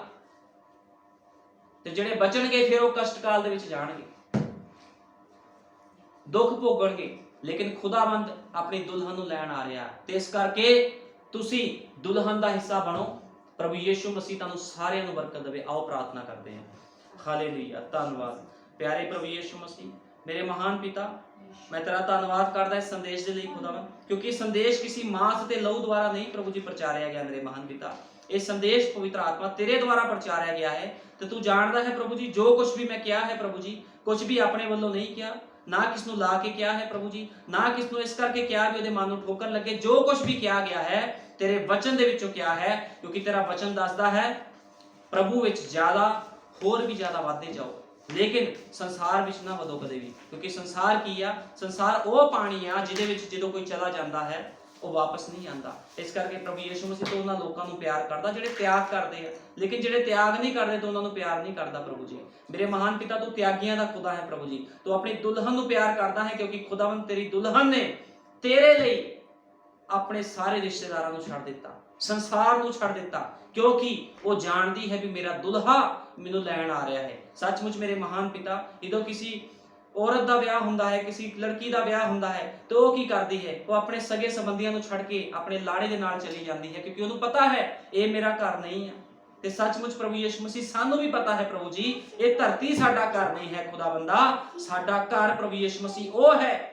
ਤੇ ਜਿਹੜੇ ਬਚਣਗੇ ਫਿਰ ਉਹ ਕਸ਼ਟਕਾਲ ਦੇ ਵਿੱਚ ਜਾਣਗੇ, ਦੁੱਖ ਭੋਗਣਗੇ। ਲੇਕਿਨ ਖੁਦਾਵੰਦ ਆਪਣੀ ਦੁਲਹਨ ਨੂੰ ਲੈਣ ਆ ਰਿਹਾ। ਤੇ ਇਸ ਕਰਕੇ ਤੁਸੀਂ ਦੁਲਹਨ ਦਾ ਹਿੱਸਾ ਬਣੋ। ਪ੍ਰਭੂ ਯੀਸ਼ੂ ਮਸੀਹ ਤੁਹਾਨੂੰ ਸਾਰਿਆਂ ਨੂੰ ਬਰਕਤ ਦੇਵੇ। ਆਓ ਪ੍ਰਾਰਥਨਾ ਕਰਦੇ ਹਾਂ। ਹਾਲੇਲੂਇਆ। ਧੰਨਵਾਦ ਪਿਆਰੇ ਪ੍ਰਭੂ ਯਿਸੂ ਮਸੀਹ, ਮੇਰੇ ਮਹਾਨ ਪਿਤਾ, ਮੈਂ ਤੇਰਾ ਧੰਨਵਾਦ ਕਰਦਾ ਇਸ ਸੰਦੇਸ਼ ਦੇ ਲਈ ਖੁਦਾਵੰਦ, ਕਿਉਂਕਿ ਸੰਦੇਸ਼ ਕਿਸੇ ਮਾंस ਤੇ ਲਹੂ ਦੁਆਰਾ ਨਹੀਂ ਪ੍ਰਭੂ ਜੀ ਪ੍ਰਚਾਰਿਆ ਗਿਆ ਮੇਰੇ ਮਹਾਨ ਪਿਤਾ। ਇਹ ਸੰਦੇਸ਼ ਪਵਿੱਤਰ ਆਤਮਾ ਤੇਰੇ ਦੁਆਰਾ ਪ੍ਰਚਾਰਿਆ ਗਿਆ ਹੈ ਤੇ ਤੂੰ ਜਾਣਦਾ ਹੈ ਪ੍ਰਭੂ ਜੀ, ਜੋ ਕੁਝ ਵੀ ਮੈਂ ਕਿਹਾ ਹੈ ਪ੍ਰਭੂ ਜੀ, ਕੁਝ ਵੀ ਆਪਣੇ ਵੱਲੋਂ ਨਹੀਂ ਕਿਹਾ, ਨਾ ਕਿਸ ਨੂੰ ਲਾ ਕੇ ਕਿਹਾ ਹੈ ਪ੍ਰਭੂ ਜੀ, ਨਾ ਕਿਸ ਨੂੰ ਇਸ ਕਰਕੇ ਕਿਹਾ ਵੀ ਉਹਦੇ ਮਨ ਨੂੰ ਠੋਕਰ ਲੱਗੇ। ਜੋ ਕੁਝ ਵੀ ਕਿਹਾ ਗਿਆ ਹੈ ਤੇਰੇ ਵਚਨ ਦੇ ਵਿੱਚੋਂ ਕਿਹਾ ਹੈ, ਕਿਉਂਕਿ ਤੇਰਾ ਵਚਨ ਦੱਸਦਾ ਹੈ ਪ੍ਰਭੂ ਵਿੱਚ ਜ਼ਿਆਦਾ, ਹੋਰ ਵੀ ਜ਼ਿਆਦਾ ਵਧਦੇ ਜਾਓ, ਲੇਕਿਨ ਸੰਸਾਰ ਵਿੱਚ ਨਾ ਵਧੋ ਕਦੇ ਵੀ, ਕਿਉਂਕਿ ਸੰਸਾਰ ਕੀ ਆ? ਸੰਸਾਰ ਉਹ ਪਾਣੀ ਆ ਜਿਹਦੇ ਵਿੱਚ ਜਦੋਂ ਕੋਈ ਚਲਾ ਜਾਂਦਾ ਹੈ ਉਹ ਵਾਪਸ ਨਹੀਂ ਆਉਂਦਾ। ਇਸ ਕਰਕੇ ਪ੍ਰਭੂ ਯਿਸੂ ਮਸੀਹ ਤੋਂ ਉਹਨਾਂ ਲੋਕਾਂ ਨੂੰ ਪਿਆਰ ਕਰਦਾ ਜਿਹੜੇ ਤਿਆਗ ਕਰਦੇ ਆ, ਲੇਕਿਨ ਜਿਹੜੇ ਤਿਆਗ ਨਹੀਂ ਕਰਦੇ ਤਾਂ ਉਹਨਾਂ ਨੂੰ ਪਿਆਰ ਨਹੀਂ ਕਰਦਾ ਪ੍ਰਭੂ ਜੀ। ਮੇਰੇ ਮਹਾਨ ਪਿਤਾ, ਤੂੰ ਤਿਆਗੀਆਂ ਦਾ ਖੁਦਾ ਹੈ ਪ੍ਰਭੂ ਜੀ। ਤੂੰ ਆਪਣੀ ਦੁਲਹਨ ਨੂੰ ਪਿਆਰ ਕਰਦਾ ਹੈ, ਕਿਉਂਕਿ ਖੁਦਾਵੰਦ ਤੇਰੀ ਦੁਲਹਨ ਨੇ ਤੇਰੇ ਲਈ ਆਪਣੇ ਸਾਰੇ ਰਿਸ਼ਤੇਦਾਰਾਂ ਨੂੰ ਛੱਡ ਦਿੱਤਾ, ਸੰਸਾਰ ਨੂੰ ਛੱਡ ਦਿੱਤਾ, ਕਿਉਂਕਿ ਉਹ ਜਾਣਦੀ ਹੈ ਵੀ ਮੇਰਾ ਦੁਲਹਾ ਮੈਨੂੰ ਲੈਣ ਆ ਰਿਹਾ ਹੈ। ਸੱਚਮੁੱਚ ਮੇਰੇ ਮਹਾਨ ਪਿਤਾ, ਜਦੋਂ ਕਿਸੇ ਔਰਤ ਦਾ ਵਿਆਹ ਹੁੰਦਾ ਹੈ, ਕਿਸੇ ਲੜਕੀ ਦਾ ਵਿਆਹ ਹੁੰਦਾ ਹੈ, ਤਾਂ ਉਹ ਕੀ ਕਰਦੀ ਹੈ? ਉਹ ਆਪਣੇ ਸਗੇ ਸੰਬੰਧੀਆਂ ਨੂੰ ਛੱਡ ਕੇ ਆਪਣੇ ਲਾੜੇ ਦੇ ਨਾਲ ਚਲੀ ਜਾਂਦੀ ਹੈ, ਕਿਉਂਕਿ ਉਹਨੂੰ ਪਤਾ ਹੈ ਇਹ ਮੇਰਾ ਘਰ ਨਹੀਂ ਹੈ। ਤੇ ਸੱਚਮੁੱਚ ਪ੍ਰਭੂ ਯਿਸੂ ਮਸੀਹ, ਸਾਨੂੰ ਵੀ ਪਤਾ ਹੈ ਪ੍ਰਭੂ ਜੀ, ਇਹ ਧਰਤੀ ਸਾਡਾ ਘਰ ਨਹੀਂ ਹੈ ਖੁਦਾਵੰਦਾ। ਸਾਡਾ ਘਰ ਪ੍ਰਭੂ ਯਿਸੂ ਮਸੀਹ ਉਹ ਹੈ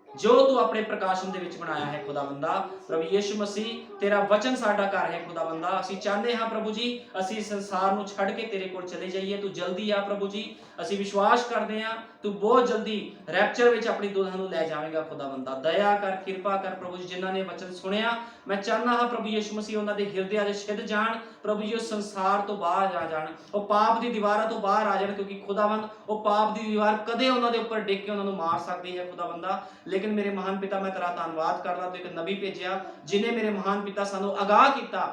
ਜੋ ਤੂੰ ਆਪਣੇ ਪ੍ਰਕਾਸ਼ਨ ਦੇ ਵਿੱਚ ਬਣਾਇਆ ਹੈ ਖੁਦਾਵੰਦਾ। ਪ੍ਰਭੂ ਯਿਸੂ ਮਸੀਹ, ਤੇਰਾ ਵਚਨ ਸਾਡਾ ਘਰ ਹੈ ਖੁਦਾਵੰਦਾ। ਅਸੀਂ ਚਾਹੁੰਦੇ ਹਾਂ ਪ੍ਰਭੂ ਜੀ, ਅਸੀਂ ਸੰਸਾਰ ਨੂੰ ਛੱਡ ਕੇ ਤੇਰੇ ਕੋਲ ਚਲੇ ਜਾਈਏ। ਤੂੰ ਜਲਦੀ ਆ ਪ੍ਰਭੂ ਜੀ। ਅਸੀਂ ਵਿਸ਼ਵਾਸ ਕਰਦੇ ਹਾਂ ਤੂੰ ਬਹੁਤ ਜਲਦੀ ਰੈਪਚਰ ਵਿੱਚ ਆਪਣੀ ਦੁਲਹਨ ਨੂੰ ਲੈ ਜਾਵੇਂਗਾ ਖੁਦਾਵੰਦਾ। ਦਇਆ ਕਰ, ਕਿਰਪਾ ਕਰ ਪ੍ਰਭੂ ਜੀ। ਜਿਨ੍ਹਾਂ ਨੇ ਵਚਨ ਸੁਣਿਆ, ਮੈਂ ਚਾਹੁੰਦਾ ਹਾਂ ਪ੍ਰਭੂ ਯਿਸੂ ਮਸੀਹ ਉਹਨਾਂ ਦੇ ਹਿਰਦਿਆਂ ਦੇ ਛਿਦ ਜਾਣ ਪ੍ਰਭੂ ਜੀ, ਉਹ ਸੰਸਾਰ ਤੋਂ ਬਾਹਰ ਆ ਜਾਣ, ਉਹ ਪਾਪ ਦੀ ਦੀਵਾਰਾਂ ਤੋਂ ਬਾਹਰ ਆ ਜਾਣ, ਕਿਉਂਕਿ ਖੁਦਾਵੰਦ ਉਹ ਪਾਪ ਦੀ ਦੀਵਾਰ ਕਦੇ ਉਹਨਾਂ ਦੇ ਉੱਪਰ ਡਿੱਗ ਕੇ ਉਹਨਾਂ ਨੂੰ ਮਾਰ ਸਕਦੀ ਹੈ ਖੁਦਾਵੰਦਾ। ਲੇਕਿਨ ਮੇਰੇ ਮਹਾਨ ਪਿਤਾ, ਮੈਂ ਤੇਰਾ ਧੰਨਵਾਦ ਕਰਦਾ, ਤੂੰ ਇੱਕ ਨਬੀ ਭੇਜਿਆ ਜਿਨੇ ਮੇਰੇ ਮਹਾਨ ਪਿਤਾ ਸਾਨੂੰ ਆਗਾਹ ਕੀਤਾ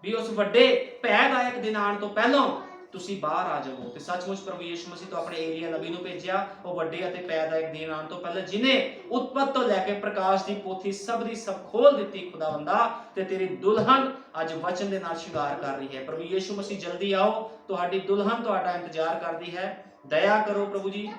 ਵੀ ਉਸ ਵੱਡੇ ਭੈਦਾਇਕ ਦਿਨ ਆਉਣ ਤੋਂ ਪਹਿਲਾਂ ਤੁਸੀਂ ਬਾਹਰ ਆ ਜਾਵੋ। ਤੇ ਸੱਚਮੁੱਚ ਪ੍ਰਭੂ ਯਿਸੂ ਮਸੀਹ ਤੋਂ ਆਪਣੇ ਏਲੀਆ ਨਬੀ ਨੂੰ ਭੇਜਿਆ, ਉਹ ਵੱਡੇ ਅਤੇ ਭੈਦਾਇਕ ਦਿਨ ਆਉਣ ਤੋਂ ਪਹਿਲਾਂ, ਜਿਨੇ ਉਤਪਤ ਤੋਂ ਲੈ ਕੇ ਪ੍ਰਕਾਸ਼ ਦੀ ਪੋਥੀ ਸਭ ਦੀ ਸਭ ਖੋਲ ਦਿੱਤੀ ਖੁਦਾਵੰਦਾ। ਤੇ ਤੇਰੀ ਦੁਲਹਨ ਅੱਜ ਵਚਨ ਦੇ ਨਾਲ ਸ਼ਿੰਗਾਰ ਕਰ ਰਹੀ ਹੈ ਪ੍ਰਭੂ ਯਿਸੂ ਮਸੀਹ। ਜਲਦੀ ਆਓ, ਤੁਹਾਡੀ ਦੁਲਹਨ ਤੁਹਾਡਾ ਇੰਤਜ਼ਾਰ ਕਰਦੀ ਹੈ। ਦਇਆ ਕਰੋ ਪ੍ਰਭੂ ਜੀ,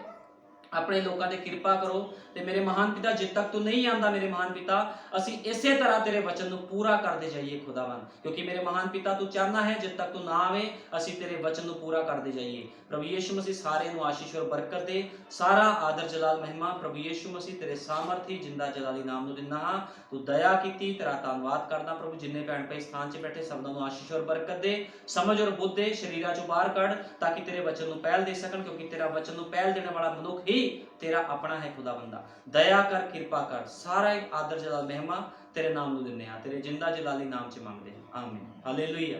ਆਪਣੇ ਲੋਕਾਂ ਤੇ ਕਿਰਪਾ ਕਰੋ। ਤੇ ਮੇਰੇ ਮਹਾਨ ਪਿਤਾ, ਜਦ ਤੱਕ ਤੂੰ ਨਹੀਂ ਆਂਦਾ ਮੇਰੇ ਮਹਾਨ ਪਿਤਾ, ਅਸੀਂ ਇਸੇ ਤਰ੍ਹਾਂ ਤੇਰੇ ਵਚਨ ਨੂੰ ਪੂਰਾ ਕਰਦੇ ਜਾਈਏ ਖੁਦਾਵੰਦ, ਕਿਉਂਕਿ ਮੇਰੇ ਮਹਾਨ ਪਿਤਾ ਤੂੰ ਚਾਹਨਾ ਹੈ ਜਦ ਤੱਕ ਤੂੰ ਨਾ ਆਵੇ ਅਸੀਂ ਤੇਰੇ ਵਚਨ ਨੂੰ ਪੂਰਾ ਕਰਦੇ ਜਾਈਏ। ਪ੍ਰਭੂ ਯਿਸੂ ਮਸੀਹ ਸਾਰੇ ਨੂੰ ਆਸ਼ੀਸ਼ ਔਰ ਬਰਕਤ ਦੇ। ਸਾਰਾ ਆਦਰ ਜਲਾਲ ਮਹਿਮਾ ਪ੍ਰਭੂ ਯਿਸੂ ਮਸੀਹ ਤੇਰੇ ਸਾਮਰਥੀ ਜਿੰਦਾ ਜਲਾਲੀ ਨਾਮ ਨੂੰ ਦਿੰਦਾ ਹਾਂ। ਤੂੰ ਦਇਆ ਕੀਤੀ, ਤੇਰਾ ਧੰਨਵਾਦ ਕਰਦਾ ਪ੍ਰਭੂ। ਜਿੰਨੇ ਭੈਣ ਭਾਈ ਸਥਾਨ 'ਚ ਬੈਠੇ ਸਭਨਾਂ ਨੂੰ ਆਸ਼ੀਸ਼ ਔਰ ਬਰਕਤ ਦੇ, ਸਮਝ ਔਰ ਬੁੱਧ ਦੇ, ਸ਼ਰੀਰਾਂ 'ਚੋਂ ਬਾਹਰ ਕੱਢ, ਤਾਂ ਕਿ ਤੇਰੇ ਵਚਨ ਨੂੰ ਪਹਿਲ ਦੇ ਸਕਣ, ਕਿਉਂਕਿ ਤੇਰਾ ਵਚਨ ਨੂੰ ਪਹਿਲ ਦੇਣ ਵਾਲਾ ਮਨੁੱਖ ਹੀ ਤੇਰਾ ਆਪਣਾ ਹੈ ਖੁਦਾਵੰਦਾ। ਦਇਆ ਕਰ, ਕਿਰਪਾ ਕਰ। ਸਾਰਾ ਇੱਕ ਆਦਰ ਜਲਾਲ ਮਹਿਮਾ ਤੇਰੇ ਨਾਮ ਨੂੰ ਦਿੰਦੇ ਹਾਂ, ਤੇਰੇ ਜਿੰਦਾ ਜਲਾਲੀ ਨਾਮ 'ਚ ਮੰਗਦੇ ਹਾਂ, ਆਮੀਨ। ਹਾਲੇਲੂਇਆ।